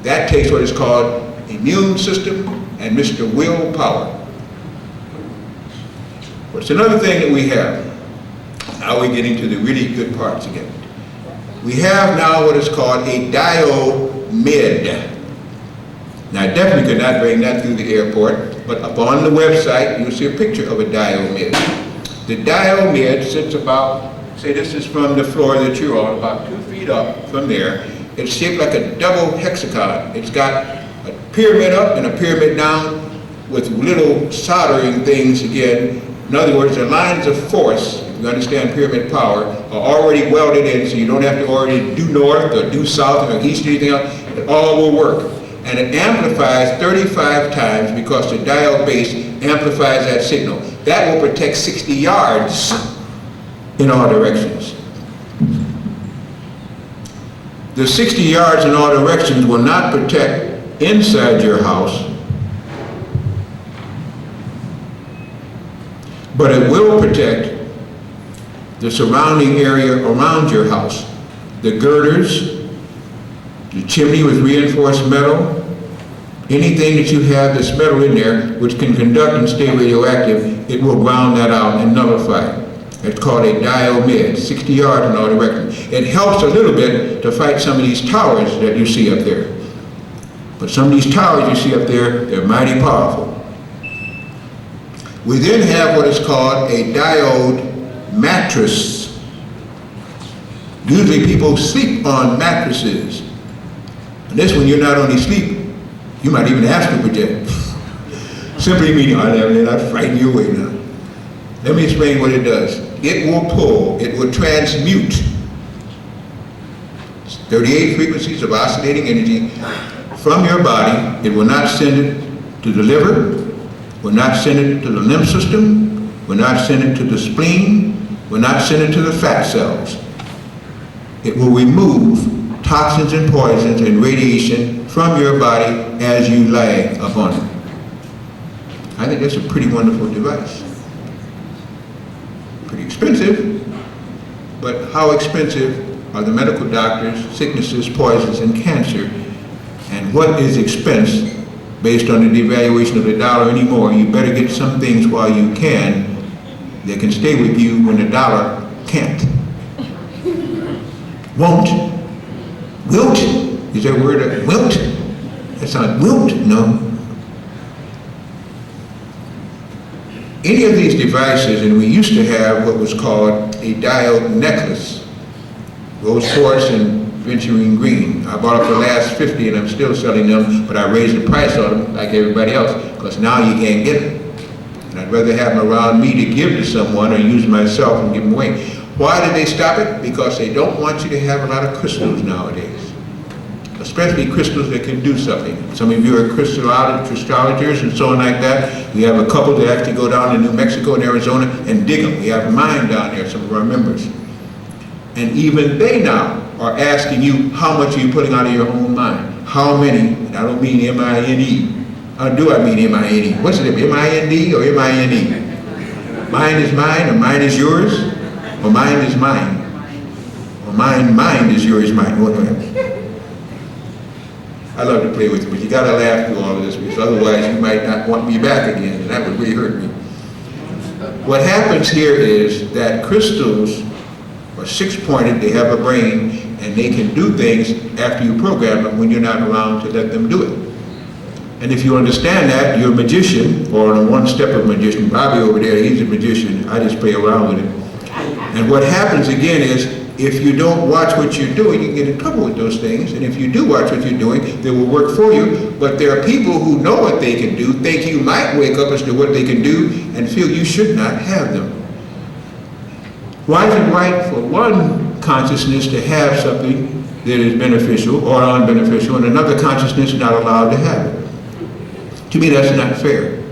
That takes what is called immune system and Mr. Willpower. What's another thing that we have? Now we're getting to the really good parts again. We have now what is called a Diode Mid. Now I definitely could not bring that through the airport, but up on the website you'll see a picture of a Diode Mid. The Diode Mid sits about, say this is from the floor that you're on, about 2 feet up from there. It's shaped like a double hexagon. It's got a pyramid up and a pyramid down with little soldering things again. In other words, the lines of force, if you understand pyramid power, are already welded in, so you don't have to already do north or do south or east or anything else. It all will work. And it amplifies 35 times because the diode base amplifies that signal. That will protect 60 yards in all directions. The 60 yards in all directions will not protect inside your house, but it will protect the surrounding area around your house. The girders, the chimney with reinforced metal, anything that you have that's metal in there which can conduct and stay radioactive, it will ground that out and nullify it. It's called a Diode Mid, 60 yards in all directions. It helps a little bit to fight some of these towers that you see up there. But some of these towers you see up there, they're mighty powerful. We then have what is called a diode mattress. Usually people sleep on mattresses. And this one, you're not only sleep, you might even astral project. Simply meaning, they're not frighten you away now. Let me explain what it does. It will pull, it will transmute 38 frequencies of oscillating energy from your body. It will not send it to the liver, will not send it to the lymph system, will not send it to the spleen, will not send it to the fat cells. It will remove toxins and poisons and radiation from your body as you lie upon it. I think that's a pretty wonderful device. Pretty expensive, but how expensive are the medical doctors, sicknesses, poisons, and cancer? And what is expense based on the devaluation of the dollar anymore? You better get some things while you can that can stay with you when the dollar can't. Won't. Wilt. Is that a word? Wilt? That's not wilt, no. Any of these devices, and we used to have what was called a diode necklace. Rose quartz and venturine green. I bought it for the last 50 and I'm still selling them, but I raised the price on them like everybody else because now you can't get them. And I'd rather have them around me to give to someone or use myself and give them away. Why did they stop it? Because they don't want you to have a lot of crystals nowadays. Especially crystals that can do something. Some of you are astrologers and so on like that. We have a couple that actually go down to New Mexico and Arizona and dig them. We have mine down there, some of our members. And even they now are asking you, how much are you putting out of your own mind? How many? And I don't mean M-I-N-E. Or do I mean M-I-N-E? What's it, M-I-N-D or M-I-N-E? Mine is mine, or mine is yours, or mine is mine. Or mine is yours, mine. I love to play with you, but you gotta laugh through all of this, because otherwise you might not want me back again, and that would really hurt me. What happens here is that crystals are six-pointed, they have a brain, and they can do things after you program them when you're not around to let them do it. And if you understand that, you're a magician, or a one-step of magician. Bobby over there, he's a magician. I just play around with him. And what happens again is, if you don't watch what you're doing, you get in trouble with those things. And if you do watch what you're doing, they will work for you. But there are people who know what they can do, think you might wake up as to what they can do, and feel you should not have them. Why is it right for one consciousness to have something that is beneficial or unbeneficial, and another consciousness not allowed to have it? To me, that's not fair.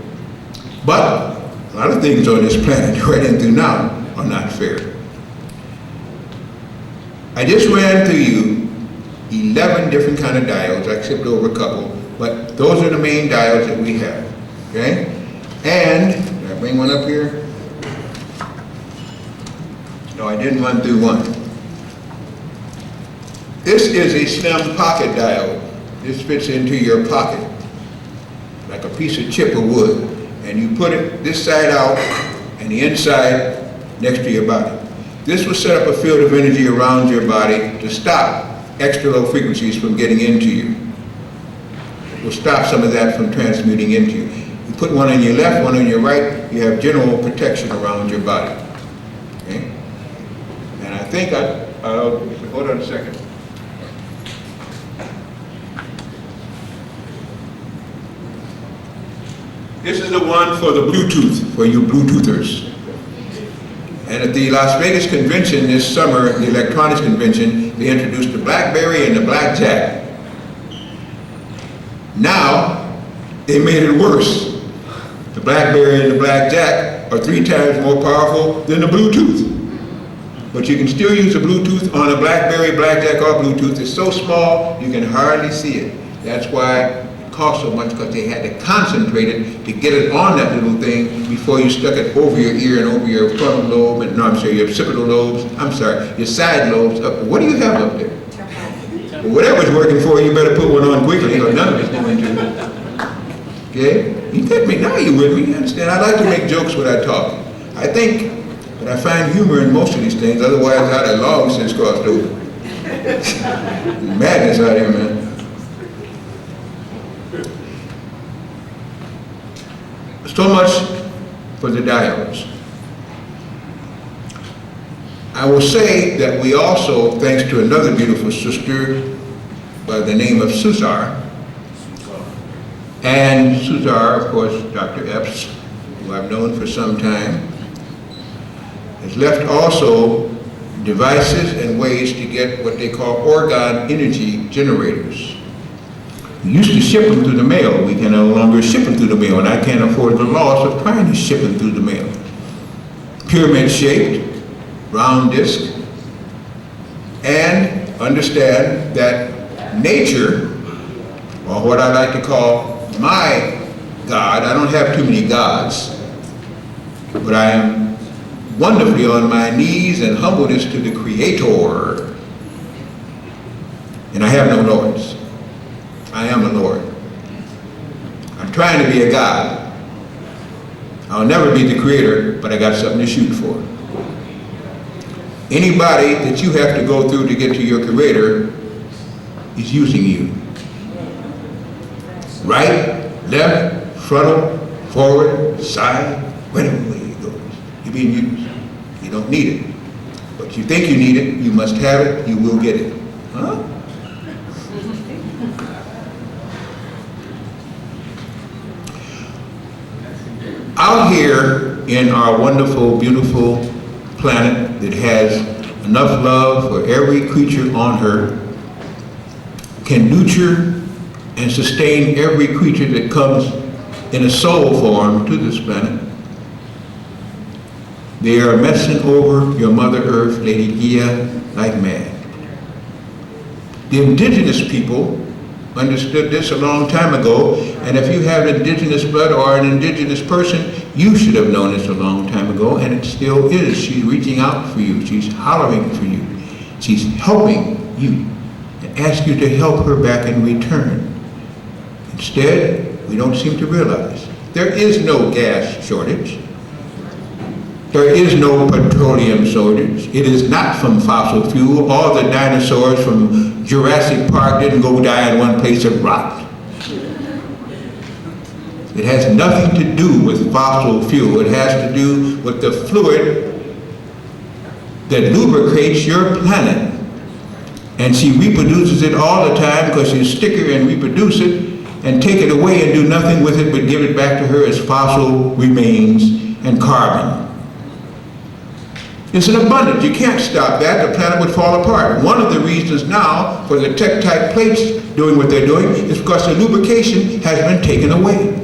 But a lot of things on this planet, right into now, are not fair. I just ran through you 11 different kind of diodes. I skipped over a couple, but those are the main diodes that we have, okay? And, did I bring one up here? No, I didn't run through one. This is a slim pocket diode. This fits into your pocket, like a piece of chip of wood. And you put it this side out and the inside next to your body. This will set up a field of energy around your body to stop extra low frequencies from getting into you. It will stop some of that from transmuting into you. You put one on your left, one on your right, you have general protection around your body. Okay? And I think hold on a second. This is the one for the Bluetooth, for you Bluetoothers. And at the Las Vegas convention this summer, the electronics convention, they introduced the Blackberry and the Blackjack. Now, they made it worse. The Blackberry and the Blackjack are 3 times more powerful than the Bluetooth. But you can still use the Bluetooth on a Blackberry, Blackjack, or Bluetooth. It's so small, you can hardly see it. That's why cost so much, because they had to concentrate it to get it on that little thing before you stuck it over your ear and over your frontal lobe, and no, I'm sorry, your occipital lobes, your side lobes. What do you have up there? Well, whatever's working for you, you better put one on quickly, or none of it's going to. Okay? You get me, now you with me, you understand? I like to make jokes when I talk. I think that I find humor in most of these things, otherwise I'd have long since crossed over. Madness out here, man. So much for the diodes. I will say that we also, thanks to another beautiful sister by the name of Suzar, and Suzar, of course, Dr. Epps, who I've known for some time, has left also devices and ways to get what they call orgone energy generators. We used to ship them through the mail. We can no longer ship them through the mail, and I can't afford the loss of trying to ship them through the mail. Pyramid-shaped, round disc, and understand that nature, or what I like to call my God, I don't have too many gods, but I am wonderfully on my knees in humbleness to the Creator, and I have no lords. I am a Lord. I'm trying to be a God. I'll never be the creator, but I got something to shoot for. Anybody that you have to go through to get to your creator is using you. Right, left, frontal, forward, side, whatever way it goes. You're being used. You don't need it. But you think you need it, you must have it, you will get it. Huh? Out here in our wonderful, beautiful planet that has enough love for every creature on earth, can nurture and sustain every creature that comes in a soul form to this planet. They are messing over your Mother Earth, Lady Gia, like mad. The indigenous people understood this a long time ago, and if you have indigenous blood or an indigenous person, you should have known this a long time ago, and it still is. She's reaching out for you. She's hollering for you. She's helping you. And ask you to help her back in return. Instead, we don't seem to realize there is no gas shortage. There is no petroleum shortage. It is not from fossil fuel. All the dinosaurs from Jurassic Park didn't go die in one place and rot. It has nothing to do with fossil fuel. It has to do with the fluid that lubricates your planet. And she reproduces it all the time because you stick her and reproduce it and take it away and do nothing with it but give it back to her as fossil remains and carbon. It's an abundance. You can't stop that. The planet would fall apart. One of the reasons now for the tektite plates doing what they're doing is because the lubrication has been taken away.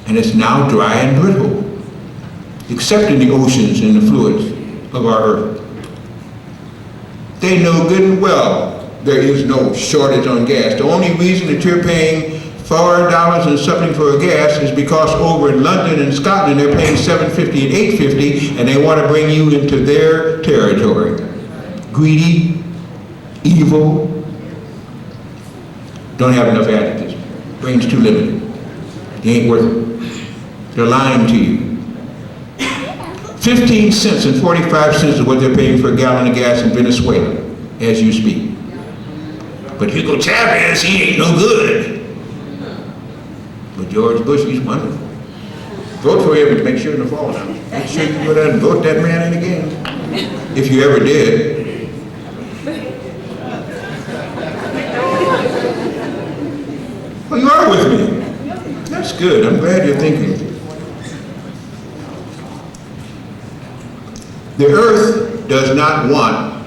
And it's now dry and brittle, except in the oceans and the fluids of our earth. They know good and well there is no shortage on gas. The only reason that you're paying $4 and something for a gas is because over in London and Scotland they're paying $7.50 and $8.50 and they want to bring you into their territory. Greedy, evil, don't have enough additives. Range too limited. They ain't worth it. They're lying to you. 15 cents and 45 cents is what they're paying for a gallon of gas in Venezuela as you speak. But Hugo Chavez, he ain't no good. But George Bush, he's wonderful. Vote for him and make sure in the fall now. Make sure you go down and vote that man in again. If you ever did. Well, you are with me. That's good. I'm glad you're thinking. The earth does not want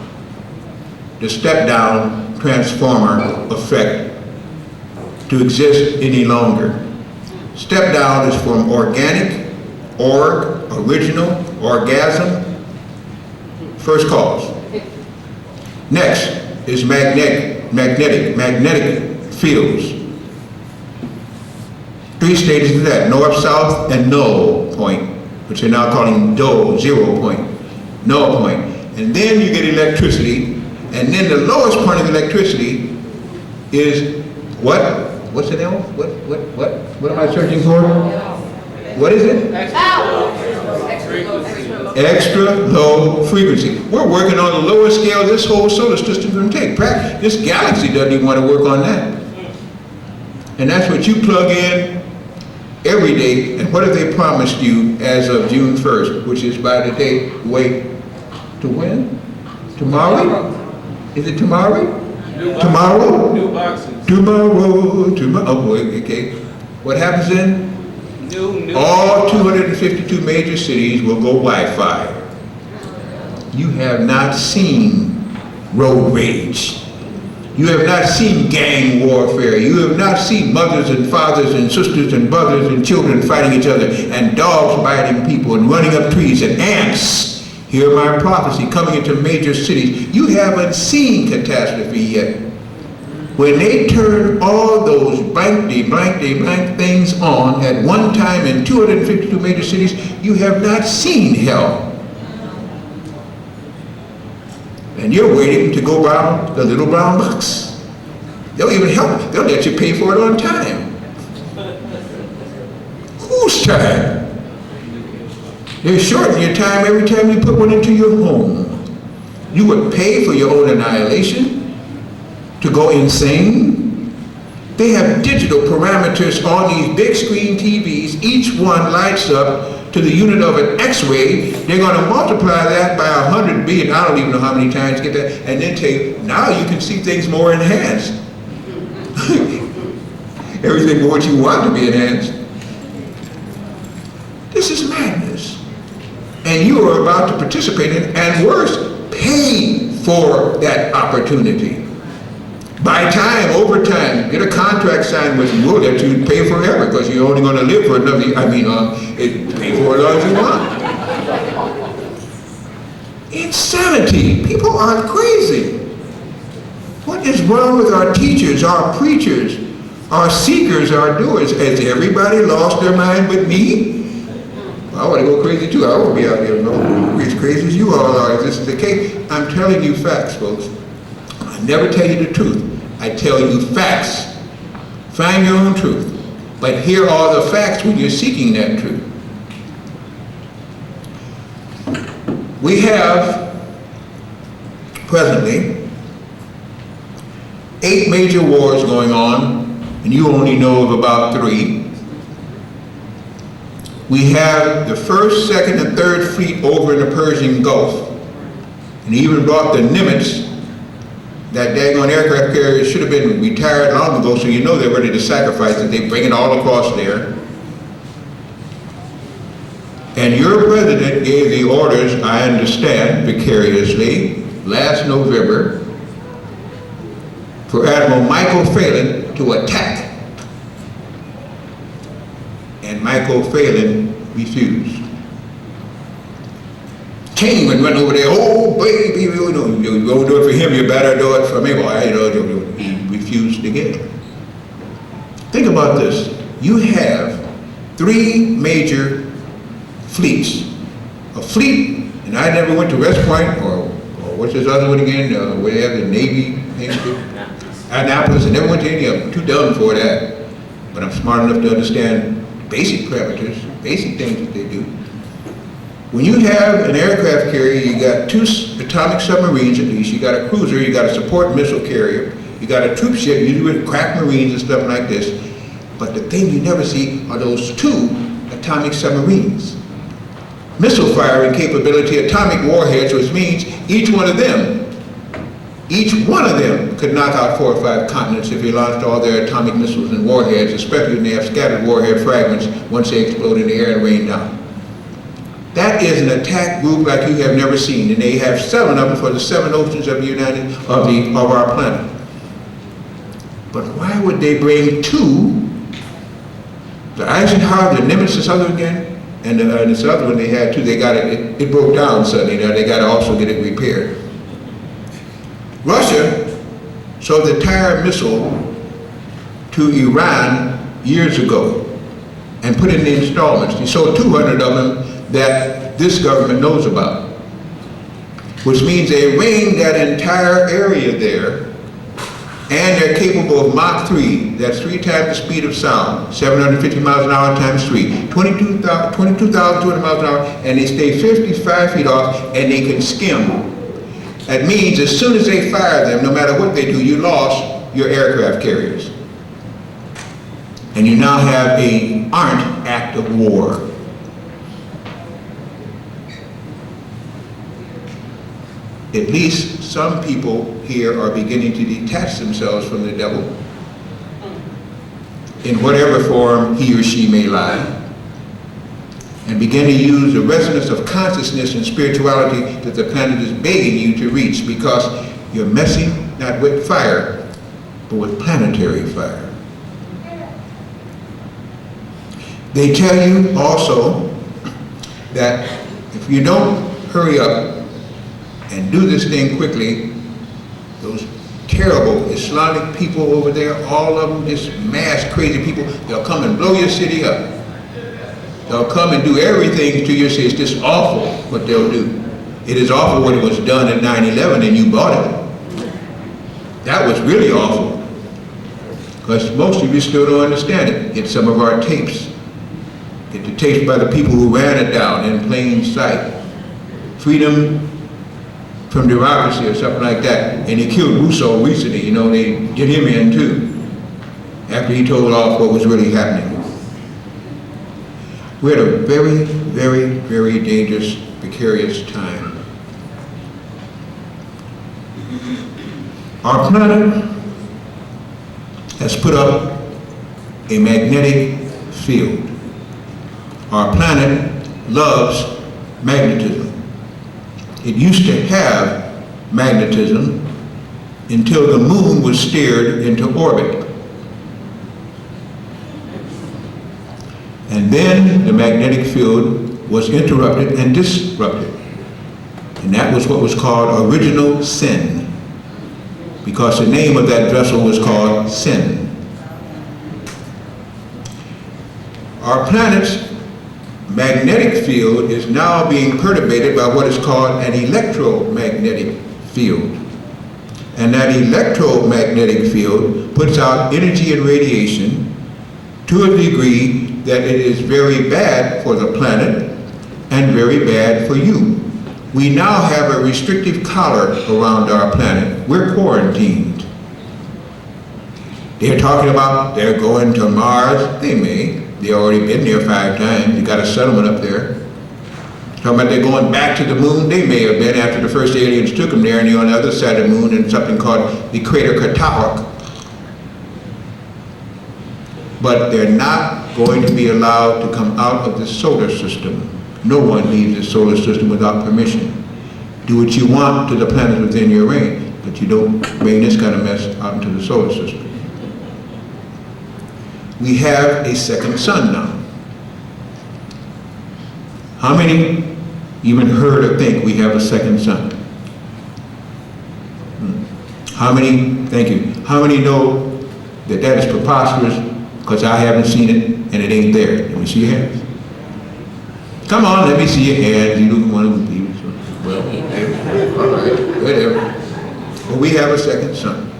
the step-down transformer effect to exist any longer. Step down is from organic, original, orgasm, first cause. Next is magnetic fields. 3 stages of that, north, south, and null point, which they're now calling DOE, 0 point, null point. And then you get electricity, and then the lowest point of electricity is what? What's the name? What am I searching for? What is it? Extra low frequency. We're working on the lowest scale this whole solar system can take. This galaxy doesn't even want to work on that. And that's what you plug in every day. And what have they promised you as of June 1st, which is by the day, wait, to when? Tomorrow? Is it tomorrow? Tomorrow? New boxes. Tomorrow. Oh boy, okay. What happens then? All 252 major cities will go Wi-Fi. You have not seen road rage. You have not seen gang warfare. You have not seen mothers and fathers and sisters and brothers and children fighting each other and dogs biting people and running up trees and ants. Hear my prophecy coming into major cities. You haven't seen catastrophe yet. When they turn all those blank things on at one time in 252 major cities, you have not seen hell. And you're waiting to go around the little brown box. They'll even help. They'll let you pay for it on time. Whose time? They shorten your time every time you put one into your home. You would pay for your own annihilation, to go insane. They have digital parameters on these big screen TVs. Each one lights up to the unit of an X-ray. They're going to multiply that by 100 billion. I don't even know how many times to get that. And then take, now you can see things more enhanced. Everything but what you want to be enhanced. This is madness. And you are about to participate in it, and worse, pay for that opportunity. Buy time, overtime, get a contract signed with them. We'll let you pay forever because you're only going to live for another year. Pay for as long as you want. Insanity. People are crazy. What is wrong with our teachers, our preachers, our seekers, our doers? Has everybody lost their mind but me? I want to go crazy too. I won't be out there as crazy as you all are. If this is the case, I'm telling you facts, folks. never tell you the truth. I tell you facts. Find your own truth. But here are the facts when you're seeking that truth. We have presently 8 major wars going on, and you only know of about 3. We have the 1st, 2nd, and 3rd Fleet over in the Persian Gulf, and even brought the Nimitz. That daggone aircraft carrier should have been retired long ago, so you know they're ready to sacrifice it. They bring it all across there. And your president gave the orders, I understand, vicariously, last November, for Admiral Michael Phelan to attack. And Michael Phelan refused. Chamberlain went over there, oh baby, you don't do it for him, you better do it for me. Well, he refused again. Think about this. You have 3 major fleets. A fleet, and I never went to West Point, or what's this other one again, where they have the Navy, Annapolis. I never went to any of them, too dumb for that. But I'm smart enough to understand basic parameters, basic things that they do. When you have an aircraft carrier, you got 2 atomic submarines at least, you got a cruiser, you got a support missile carrier, you got a troop ship, usually with crack marines and stuff like this. But the thing you never see are those 2 atomic submarines. Missile firing capability, atomic warheads, which means each one of them could knock out 4 or 5 continents if you launched all their atomic missiles and warheads, especially when they have scattered warhead fragments once they explode in the air and rain down. That is an attack group like you have never seen, and they have 7 of them for the 7 oceans of our planet. But why would they bring 2? The Eisenhower, the Nimitz, this other again, and this other one they had too. They got it broke down suddenly. Now they got to also get it repaired. Russia sold the entire missile to Iran years ago and put it in the installments. He sold 200 of them that this government knows about, which means they ring that entire area there, and they're capable of Mach 3, that's 3 times the speed of sound, 750 miles an hour times 3, 22,200 miles an hour, and they stay 55 feet off, and they can skim. That means as soon as they fire them, no matter what they do, you lost your aircraft carriers. And you now have an armed act of war. At least some people here are beginning to detach themselves from the devil in whatever form he or she may lie, and begin to use the resonance of consciousness and spirituality that the planet is begging you to reach, because you're messing not with fire, but with planetary fire. They tell you also that if you don't hurry up and do this thing quickly, those terrible Islamic people over there, all of them, just mass crazy people, they'll come and blow your city up. They'll come and do everything to your city. It's just awful what they'll do. It is awful what was done at 9/11 and you bought it. That was really awful. Because most of you still don't understand it. Get some of our tapes. Get the tapes by the people who ran it down in plain sight. Freedom from democracy or something like that. And they killed Rousseau recently, you know, they did him in too, after he told off what was really happening. We're at a very, very, very dangerous, precarious time. Our planet has put up a magnetic field. Our planet loves magnetism. It used to have magnetism until the moon was steered into orbit. And then the magnetic field was interrupted and disrupted. And that was what was called original sin, because the name of that vessel was called sin. Our planet's magnetic field is now being perturbated by what is called an electromagnetic field. And that electromagnetic field puts out energy and radiation to a degree that it is very bad for the planet and very bad for you. We now have a restrictive collar around our planet. We're quarantined. They're talking about they're going to Mars. They may. They've already been there 5 times. You got a settlement up there. Talking about they're going back to the moon. They may have been after the first aliens took them there, and they're on the other side of the moon in something called the crater Catawba. But they're not going to be allowed to come out of the solar system. No one leaves the solar system without permission. Do what you want to the planets within your range, but you don't bring this kind of mess out into the solar system. We have a second sun now. How many even heard or think we have a second sun? How many, thank you, how many know that that is preposterous because I haven't seen it and it ain't there? Let me see your hands. Come on, let me see your hands. You don't want to be, well, all right, whatever. But we have a second sun.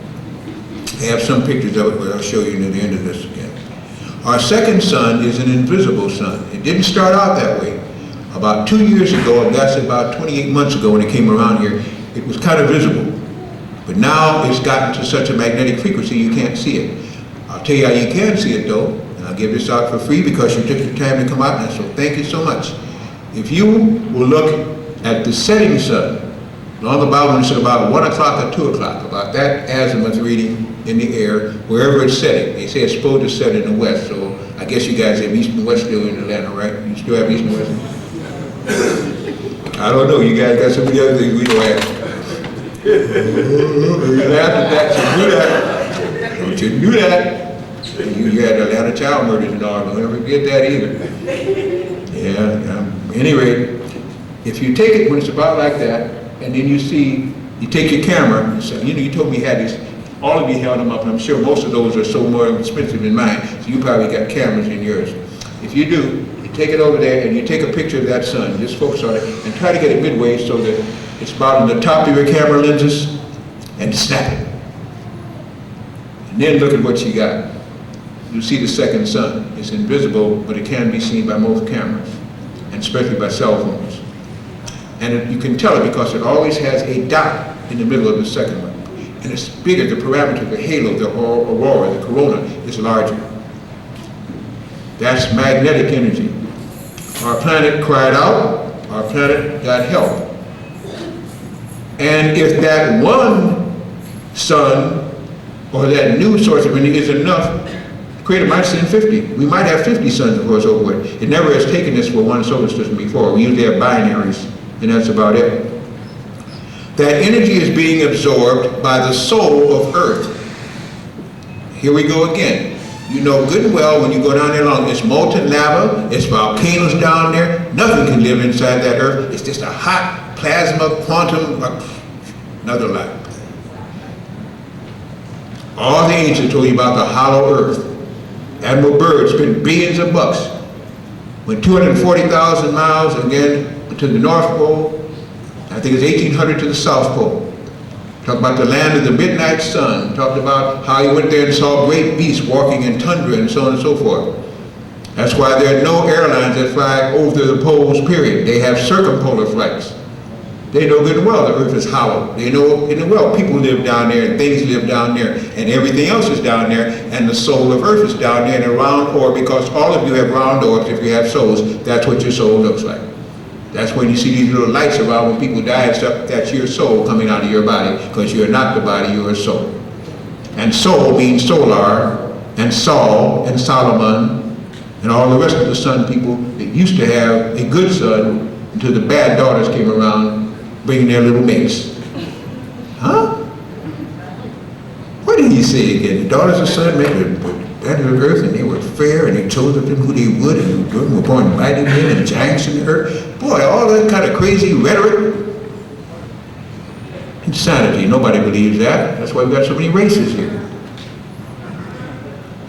I have some pictures of it, but I'll show you near the end of this again. Our second sun is an invisible sun. It didn't start out that way. About 2 years ago, and that's about 28 months ago when it came around here, it was kind of visible. But now it's gotten to such a magnetic frequency you can't see it. I'll tell you how you can see it though, and I'll give this out for free because you took the time to come out, and so thank you so much. If you will look at the setting sun, on the Bible it's about 1 o'clock or 2 o'clock, about that azimuth reading in the air, wherever it's setting. They say it's supposed to set in the west, so I guess you guys have east and west still in Atlanta, right? You still have east and west? I don't know, you guys got some of the other things we don't have. You laughed at that, you knew that. Don't you knew that. You had Atlanta child murders and all, don't ever forget that either. Yeah, anyway, if you take it when it's about like that, and then you see, you take your camera, so, you know, you told me you had these, all of you held them up, and I'm sure most of those are so more expensive than mine, so you probably got cameras in yours. If you do, you take it over there and you take a picture of that sun, just focus on it, and try to get it midway so that it's about on the top of your camera lenses, and snap it. And then look at what you got. You see the second sun. It's invisible, but it can be seen by most cameras, and especially by cell phones. And you can tell it because it always has a dot in the middle of the second one. And it's bigger, the parameter, the halo, the aurora, the corona is larger. That's magnetic energy. Our planet cried out, our planet got help. And if that one sun or that new source of energy is enough, the Creator might send 50. We might have 50 suns of course over it. It never has taken this for one solar system before. We usually have binaries, and that's about it. That energy is being absorbed by the soul of Earth. Here we go again. You know good and well when you go down there along, it's molten lava, it's volcanoes down there, nothing can live inside that Earth. It's just a hot plasma quantum, another lie. All the ancients told you about the hollow Earth. Admiral Byrd spent billions of bucks. Went 240,000 miles again to the North Pole. I think it's 1,800 to the South Pole. Talked about the land of the midnight sun. Talked about how he went there and saw great beasts walking in tundra and so on and so forth. That's why there are no airlines that fly over the poles, period. They have circumpolar flights. They know good and well the Earth is hollow. They know good and well people live down there and things live down there and everything else is down there and the soul of Earth is down there in a round orb because all of you have round orbs if you have souls. That's what your soul looks like. That's when you see these little lights around when people die and stuff, that's your soul coming out of your body because you're not the body, you're a soul. And soul means solar, and Saul and Solomon and all the rest of the sun people that used to have a good son until the bad daughters came around bringing their little mates. Huh? What did he say again? The daughters of the sun made the planet of earth, and they were fair, and they chose of them who they would, and the were born mighty men and giants in the earth. Boy, all that kind of crazy rhetoric. Insanity. Nobody believes that. That's why we've got so many races here.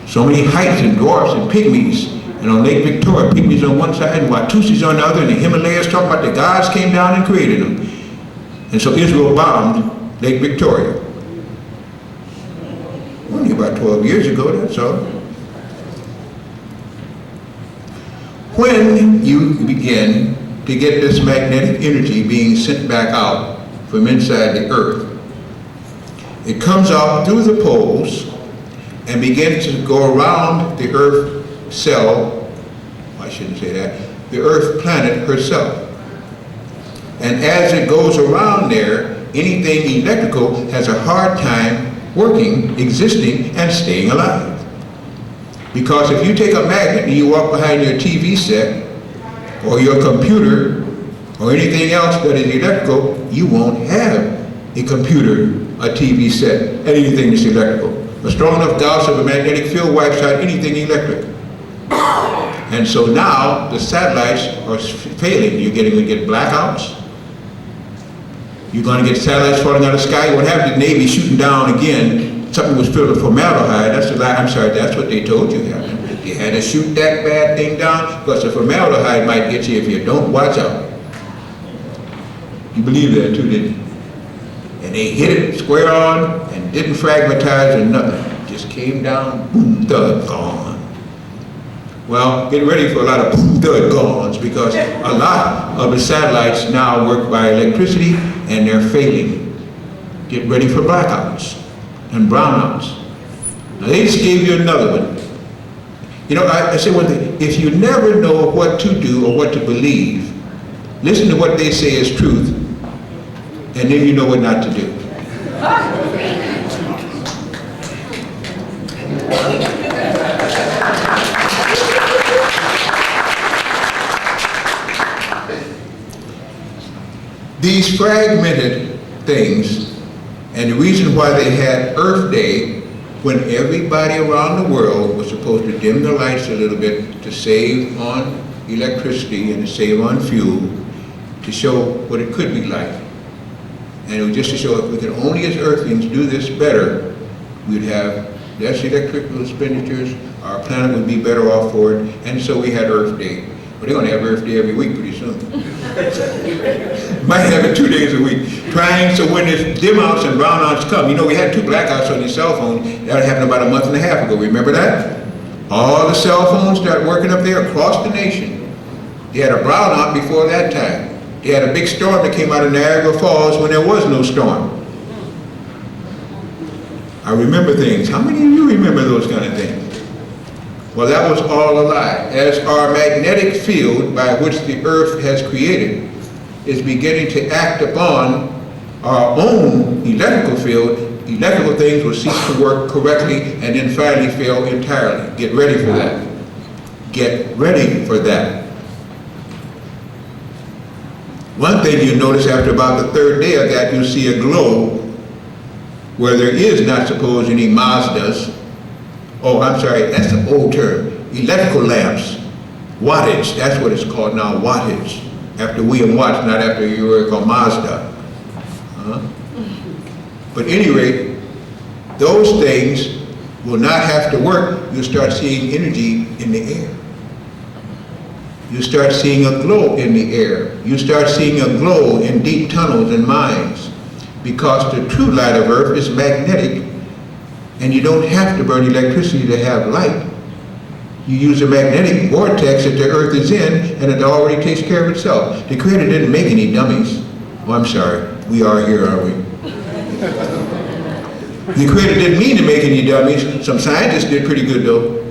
So many heights and dwarfs and pygmies. And on Lake Victoria, pygmies on one side and Watusis on the other, and the Himalayas talking about the gods came down and created them. And so Israel bombed Lake Victoria. 12 years ago, that's all. When you begin to get this magnetic energy being sent back out from inside the earth, it comes out through the poles and begins to go around the earth cell, I shouldn't say that, the earth planet herself. And as it goes around there, anything electrical has a hard time working, existing, and staying alive. Because if you take a magnet and you walk behind your TV set, or your computer, or anything else that is electrical, you won't have a computer, a TV set, and anything that's electrical. A strong enough gauge of a magnetic field wipes out anything electric. And so now the satellites are failing. You're going to get blackouts. You're going to get satellites falling out of the sky. You won't have the Navy shooting down again. Something was filled with formaldehyde. That's what they told you happened. You had to shoot that bad thing down because the formaldehyde might get you if you don't watch out. You believe that too, didn't you? And they hit it square on and didn't fragmentize or nothing. Just came down, boom, thud, gone. Well, get ready for a lot of boom, thud, gones, because a lot of the satellites now work by electricity and they're failing. Get ready for blackouts and brownouts. Now they just gave you another one. You know, I say one thing, if you never know what to do or what to believe, listen to what they say is truth, and then you know what not to do. These fragmented things, and the reason why they had Earth Day, when everybody around the world was supposed to dim the lights a little bit to save on electricity and to save on fuel, to show what it could be like. And it was just to show if we could only as Earthlings do this better, we'd have less electrical expenditures, our planet would be better off for it, and so we had Earth Day. But they're going to have Earth Day every week pretty soon. Might have it 2 days a week. Trying so when there's dim outs and brownouts come, you know we had 2 blackouts on your cell phone. That happened about a month and a half ago. Remember that? All the cell phones started working up there across the nation. They had a brownout before that time. They had a big storm that came out of Niagara Falls when there was no storm. I remember things. How many of you remember those kind of things? Well, that was all a lie. As our magnetic field by which the earth has created is beginning to act upon our own electrical field, electrical things will cease to work correctly and then finally fail entirely. Get ready for that. Get ready for that. One thing you notice after about the 3rd day of that, you'll see a glow where there is not supposed any Mazdas. Oh, I'm sorry, that's the old term. Electrical lamps. Wattage, that's what it's called now, wattage. After William Watts, not after you were called Mazda. But at any rate, those things will not have to work. You'll start seeing energy in the air. You start seeing a glow in the air. You start seeing a glow in deep tunnels and mines, because the true light of Earth is magnetic, and you don't have to burn electricity to have light. You use a magnetic vortex that the Earth is in, and it already takes care of itself. The Creator didn't make any dummies. Oh, I'm sorry. We are here, aren't we? The Creator didn't mean to make any dummies. Some scientists did pretty good, though.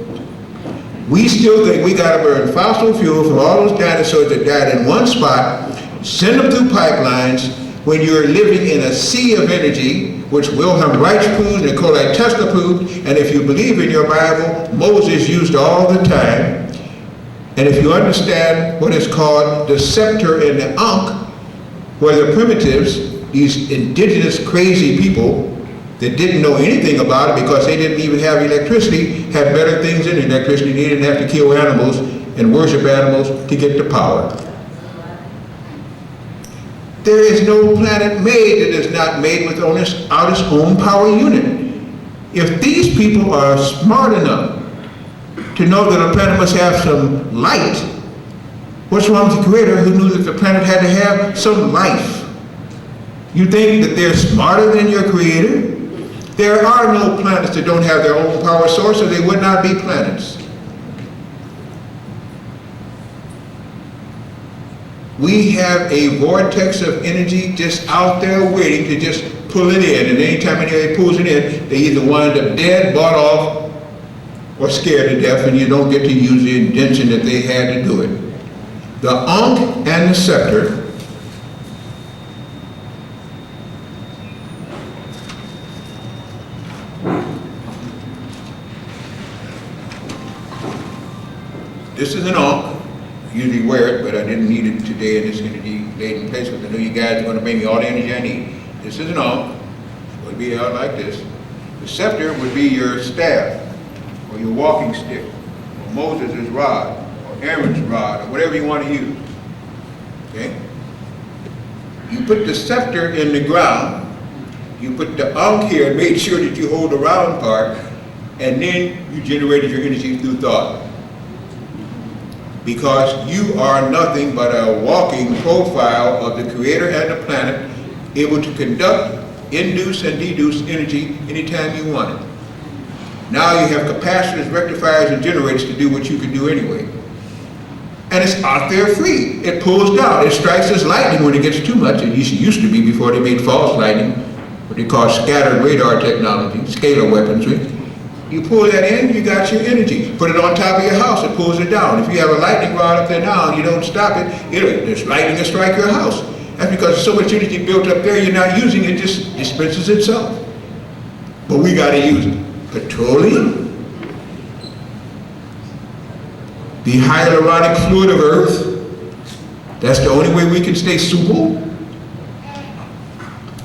We still think we got to burn fossil fuel from all those dinosaurs that died in one spot, send them through pipelines, when you're living in a sea of energy, which Wilhelm Reich proved, Nikola Tesla proved, and if you believe in your Bible, Moses used all the time. And if you understand what is called the scepter and the ankh, where the primitives, these indigenous crazy people that didn't know anything about it because they didn't even have electricity, had better things in electricity. They didn't have to kill animals and worship animals to get the power. There is no planet made that is not made without its own power unit. If these people are smart enough to know that a planet must have some light, what's wrong with the Creator who knew that the planet had to have some life? You think that they're smarter than your Creator? There are no planets that don't have their own power source, or they would not be planets. We have a vortex of energy just out there waiting to just pull it in, and anytime anybody pulls it in, they either wind up dead, bought off, or scared to death, and you don't get to use the intention that they had to do it. The ankh and the scepter this is an ankh. I usually wear it, but I didn't need it today in this energy-laden place because I know you guys are going to bring me all the energy I need. This is an ankh. It would be out like this. The scepter would be your staff, or your walking stick, or Moses' rod, or Aaron's rod, or whatever you want to use. Okay? You put the scepter in the ground, you put the ankh here and made sure that you hold the round part, and then you generated your energy through thought. Because you are nothing but a walking profile of the Creator and the planet, able to conduct, induce, and deduce energy anytime you want it. Now you have capacitors, rectifiers, and generators to do what you could do anyway. And it's out there free. It pulls down. It strikes as lightning when it gets too much. It used to be before they made false lightning, what they call scattered radar technology, scalar weaponry. You pull that in, you got your energy. Put it on top of your house, it pulls it down. If you have a lightning rod up there now and you don't stop it, this lightning will strike your house. That's because so much energy built up there, you're not using it, just dispenses itself. But we got to use it. Petroleum, the hyaluronic fluid of Earth, that's the only way we can stay supple.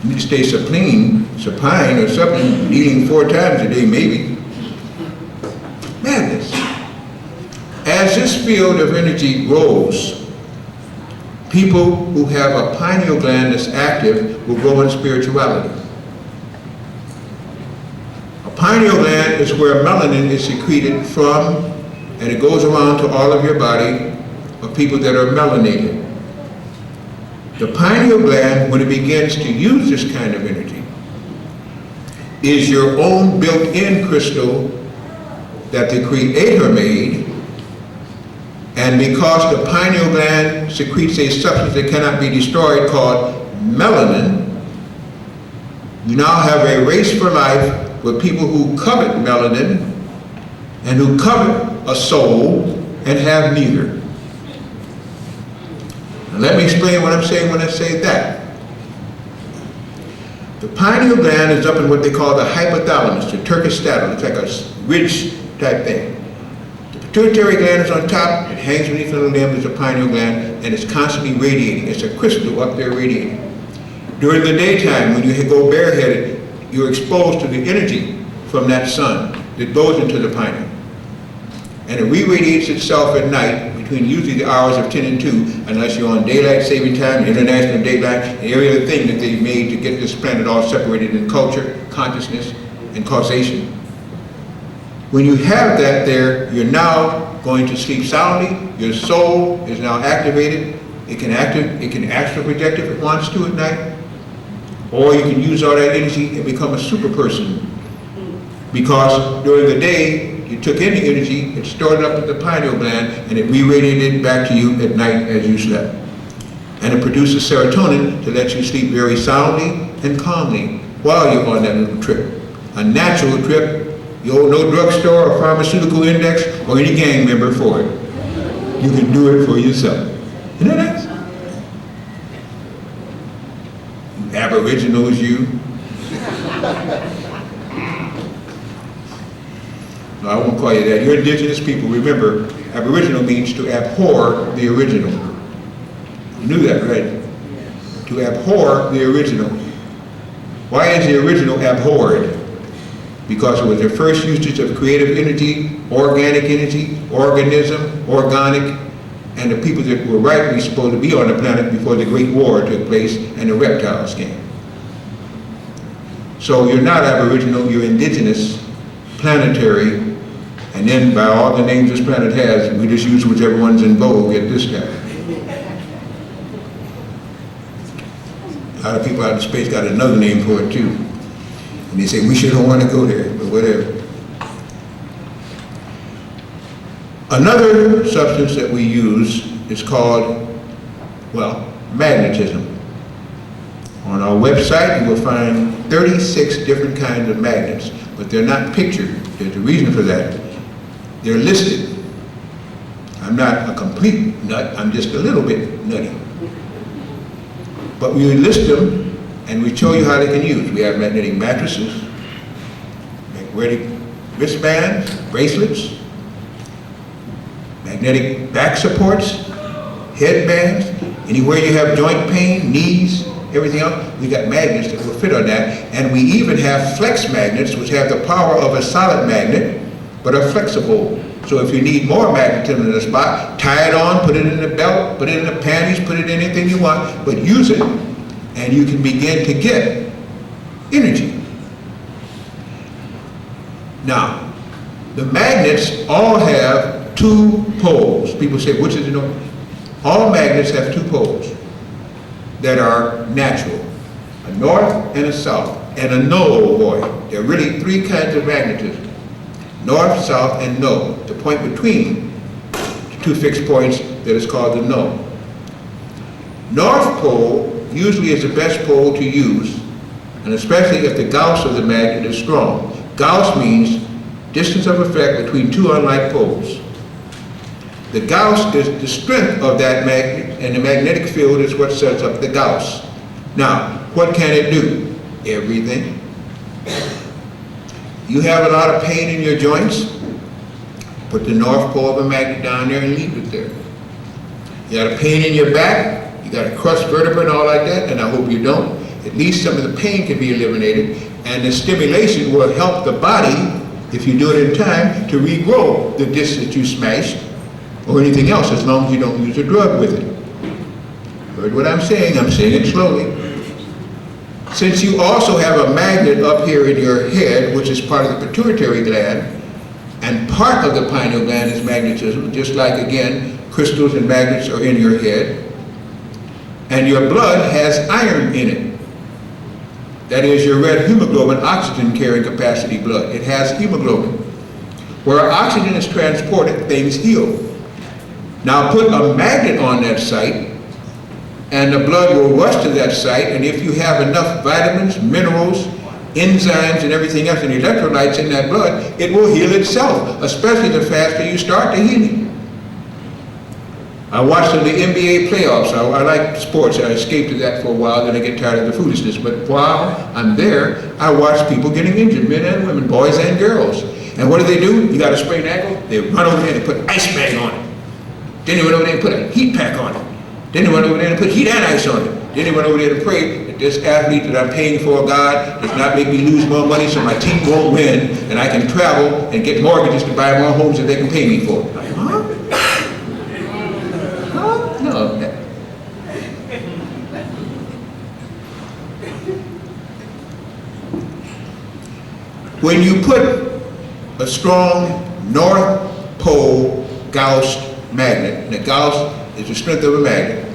You need to stay supine or something, eating 4 times a day maybe. Madness. As this field of energy grows, people who have a pineal gland that's active will grow in spirituality. A pineal gland is where melanin is secreted from, and it goes around to all of your body of people that are melanated. The pineal gland, when it begins to use this kind of energy, is your own built-in crystal that the Creator made, and because the pineal gland secretes a substance that cannot be destroyed called melanin, you now have a race for life with people who covet melanin and who covet a soul and have neither. Now let me explain what I'm saying when I say that. The pineal gland is up in what they call the hypothalamus, the Turkish saddle. It's like a ridge type thing. The pituitary gland is on top, it hangs beneath the limb, is a pineal gland, and it's constantly radiating. It's a crystal up there radiating. During the daytime, when you go bareheaded, you're exposed to the energy from that sun that goes into the pineal. And it re-radiates itself at night between usually the hours of 10 and 2, unless you're on daylight saving time, international daylight, and every other thing that they made to get this planet all separated in culture, consciousness, and causation. When you have that there, you're now going to sleep soundly. Your soul is now activated. It can astral project if it wants to at night, or you can use all that energy and become a super person. Because during the day, you took in the energy, it stored it up at the pineal gland, and it re-radiated it back to you at night as you slept. And it produces serotonin to let you sleep very soundly and calmly while you're on that little trip. A natural trip. You owe no drugstore or pharmaceutical index or any gang member for it. You can do it for yourself. You know that? Aboriginals, you. No, I won't call you that. You're indigenous people. Remember, aboriginal means to abhor the original. You knew that, right? To abhor the original. Why is the original abhorred? Because it was the first usage of creative energy, organic energy, organism, organic, and the people that were rightly supposed to be on the planet before the Great War took place and the reptiles came. So you're not aboriginal, you're indigenous, planetary, and then by all the names this planet has, we just use whichever one's in vogue at this time. A lot of people out in space got another name for it too. And they say, we sure don't want to go there, but whatever. Another substance that we use is called, well, magnetism. On our website, you will find 36 different kinds of magnets, but they're not pictured. There's a reason for that. They're listed. I'm not a complete nut, I'm just a little bit nutty. But we list them and we show you how they can use. We have magnetic mattresses, magnetic wristbands, bracelets, magnetic back supports, headbands, anywhere you have joint pain, knees, everything else, we got magnets that will fit on that. And we even have flex magnets, which have the power of a solid magnet, but are flexible. So if you need more magnetism in a spot, tie it on, put it in the belt, put it in the panties, put it in anything you want, but use it, and you can begin to get energy. Now, the magnets all have two poles. People say, which is the north? All magnets have two poles that are natural, a north and a south, and a no, boy. There are really three kinds of magnetism. North, south, and no. The point between the two fixed points that is called the no. North pole usually is the best pole to use, and especially if the Gauss of the magnet is strong. Gauss means distance of effect between two unlike poles. The Gauss is the strength of that magnet, and the magnetic field is what sets up the Gauss. Now, what can it do? Everything. You have a lot of pain in your joints, put the north pole of a magnet down there and leave it there. You got a pain in your back, you got a crushed vertebra and all like that, and I hope you don't. At least some of the pain can be eliminated, and the stimulation will help the body, if you do it in time, to regrow the disc that you smashed, or anything else, as long as you don't use a drug with it. Heard what I'm saying it slowly. Since you also have a magnet up here in your head, which is part of the pituitary gland, and part of the pineal gland is magnetism, just like, again, crystals and magnets are in your head, and your blood has iron in it. That is your red hemoglobin, oxygen carrying capacity blood. It has hemoglobin. Where oxygen is transported, things heal. Now put a magnet on that site, and the blood will rush to that site, and if you have enough vitamins, minerals, enzymes, and everything else, and electrolytes in that blood, it will heal itself, especially the faster you start the healing. I watched the NBA playoffs. I like sports. I escaped to that for a while, then I get tired of the foolishness. But while I'm there, I watch people getting injured, men and women, boys and girls. And what do? You got a sprained ankle? They run over there and put an ice bag on it. Then they went over there and put a heat pack on it. Then they went over there and put heat and ice on it. Then they went over there to pray that this athlete that I'm paying for, God, does not make me lose more money so my team won't win, and I can travel and get mortgages to buy more homes that they can pay me for. Huh? Huh? No. When you put a strong North Pole Gauss magnet, and the Gauss is the strength of a magnet,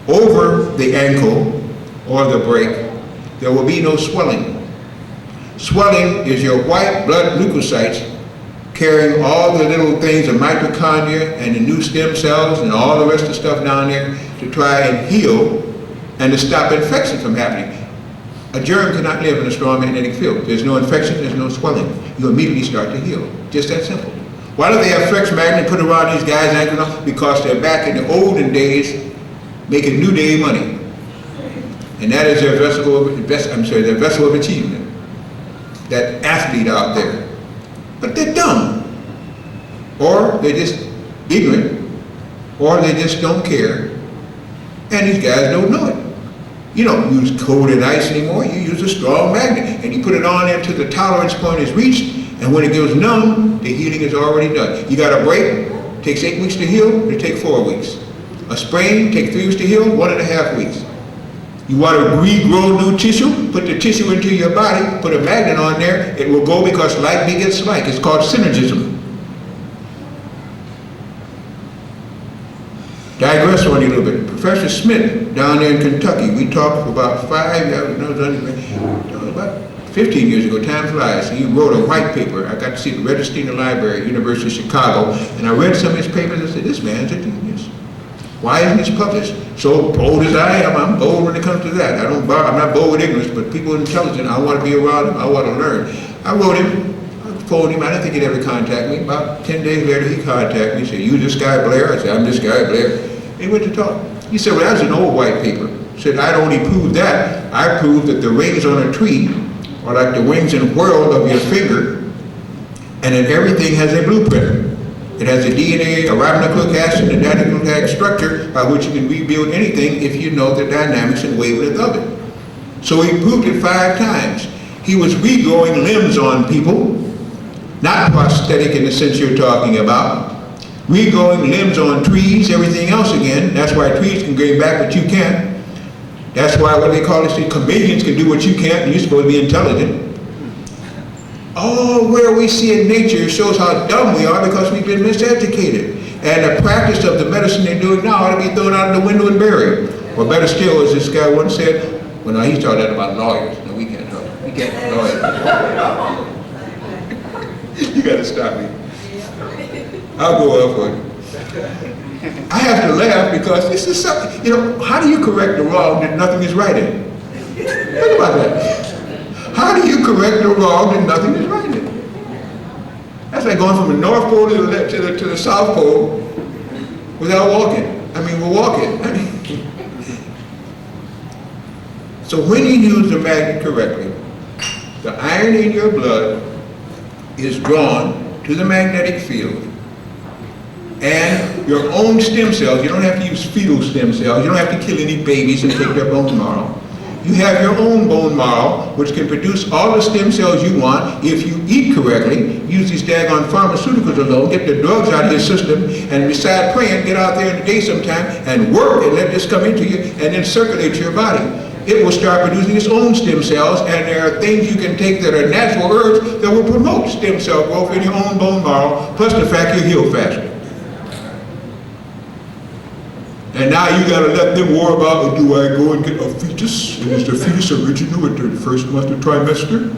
over the ankle or the break, there will be no swelling. Swelling is your white blood leukocytes carrying all the little things, the mitochondria and the new stem cells and all the rest of the stuff down there to try and heal and to stop infection from happening. A germ cannot live in a strong magnetic field. There's no infection, there's no swelling. You immediately start to heal. Just that simple. Why do they have flex magnet put around these guys' ankles? Because they're back in the olden days making new day money. And that is their vessel of achievement. That athlete out there. But they're dumb. Or they're just ignorant. Or they just don't care. And these guys don't know it. You don't use cold and ice anymore, you use a strong magnet. And you put it on there until the tolerance point is reached, and when it goes numb, the healing is already done. You got a break, takes 8 weeks to heal, it takes 4 weeks. A sprain, takes 3 weeks to heal, 1.5 weeks. You want to regrow new tissue, put the tissue into your body, put a magnet on there, it will go because like begets like. It's called synergism. Digress on you a little bit. Professor Smith down there in Kentucky, we talked for about 5 15 years ago, time flies. He wrote a white paper. I got to see the registry in the library, University of Chicago, and I read some of his papers and said, this man's a genius. Why isn't this published? So bold as I am, I'm bold when it comes to that. I'm not bold with ignorance, but people intelligent, I want to be around them, I want to learn. I wrote him, I phoned him, I didn't think he'd ever contact me. About 10 days later, he contacted me, he said, you this guy Blair? I said, I'm this guy Blair. He went to talk. He said, well, that's an old white paper. He said, I'd only proved that. I proved that the rings on a tree are like the wings and whirl of your finger, and that everything has a blueprint. It has a DNA, a ribonucleic acid, and a dinucleic structure by which you can rebuild anything if you know the dynamics and wavelength of it. So he proved it 5 times. He was regrowing limbs on people, not prosthetic in the sense you're talking about. Regrowing limbs on trees, everything else again. That's why trees can grow back, but you can't. That's why what they call it, chameleons can do what you can't, and you're supposed to be intelligent. All where we see in nature shows how dumb we are because we've been miseducated. And the practice of the medicine they're doing now ought to be thrown out of the window and buried. Or better still, as this guy once said, well, now he's talking about lawyers. No, we can't talk. We can't lawyers. You got to stop me. I'll go up for it. I have to laugh because this is something, you know, how do you correct the wrong that nothing is right in? Think about that. How do you correct the wrong that nothing is right in? That's like going from the North Pole to the South Pole without walking. I mean, we're walking. So when you use the magnet correctly, the iron in your blood is drawn to the magnetic field, and your own stem cells, you don't have to use fetal stem cells, you don't have to kill any babies and take their bone marrow. You have your own bone marrow, which can produce all the stem cells you want if you eat correctly, use these daggone pharmaceuticals alone, get the drugs out of your system, and beside praying, get out there in the day sometime and work and let this come into you and then circulate your body. It will start producing its own stem cells, and there are things you can take that are natural herbs that will promote stem cell growth in your own bone marrow, plus the fact you heal faster. And now you gotta let them worry about, do I go and get a fetus? And is the fetus original at the first month of trimester?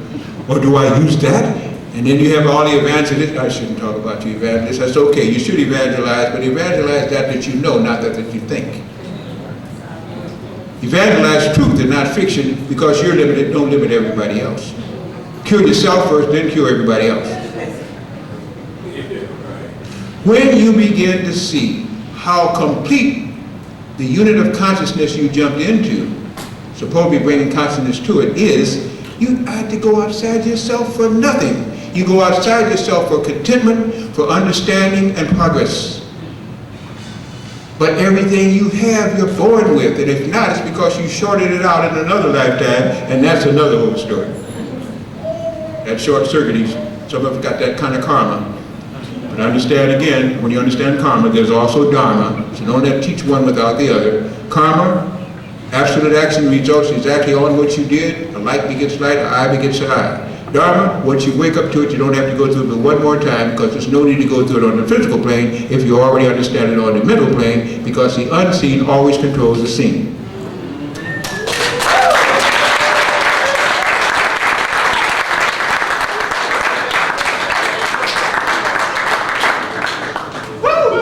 Or do I use that? And then you have all the evangelists. I shouldn't talk about you evangelists. That's okay, you should evangelize, but evangelize that you know, not that you think. Evangelize truth and not fiction, because you're limited, don't limit everybody else. Cure yourself first, then cure everybody else. When you begin to see how complete the unit of consciousness you jumped into, supposed to be bringing consciousness to it, is you had to go outside yourself for nothing. You go outside yourself for contentment, for understanding and progress. But everything you have, you're born with, and if not, it's because you shorted it out in another lifetime, and that's another whole story. That short circuiting, some of us got that kind of karma. But understand again, when you understand karma, there's also dharma. So don't let teach one without the other. Karma, absolute action results exactly on what you did. A light begets light, an eye begets an eye. Dharma, once you wake up to it, you don't have to go through it one more time, because there's no need to go through it on the physical plane if you already understand it on the mental plane, because the unseen always controls the seen.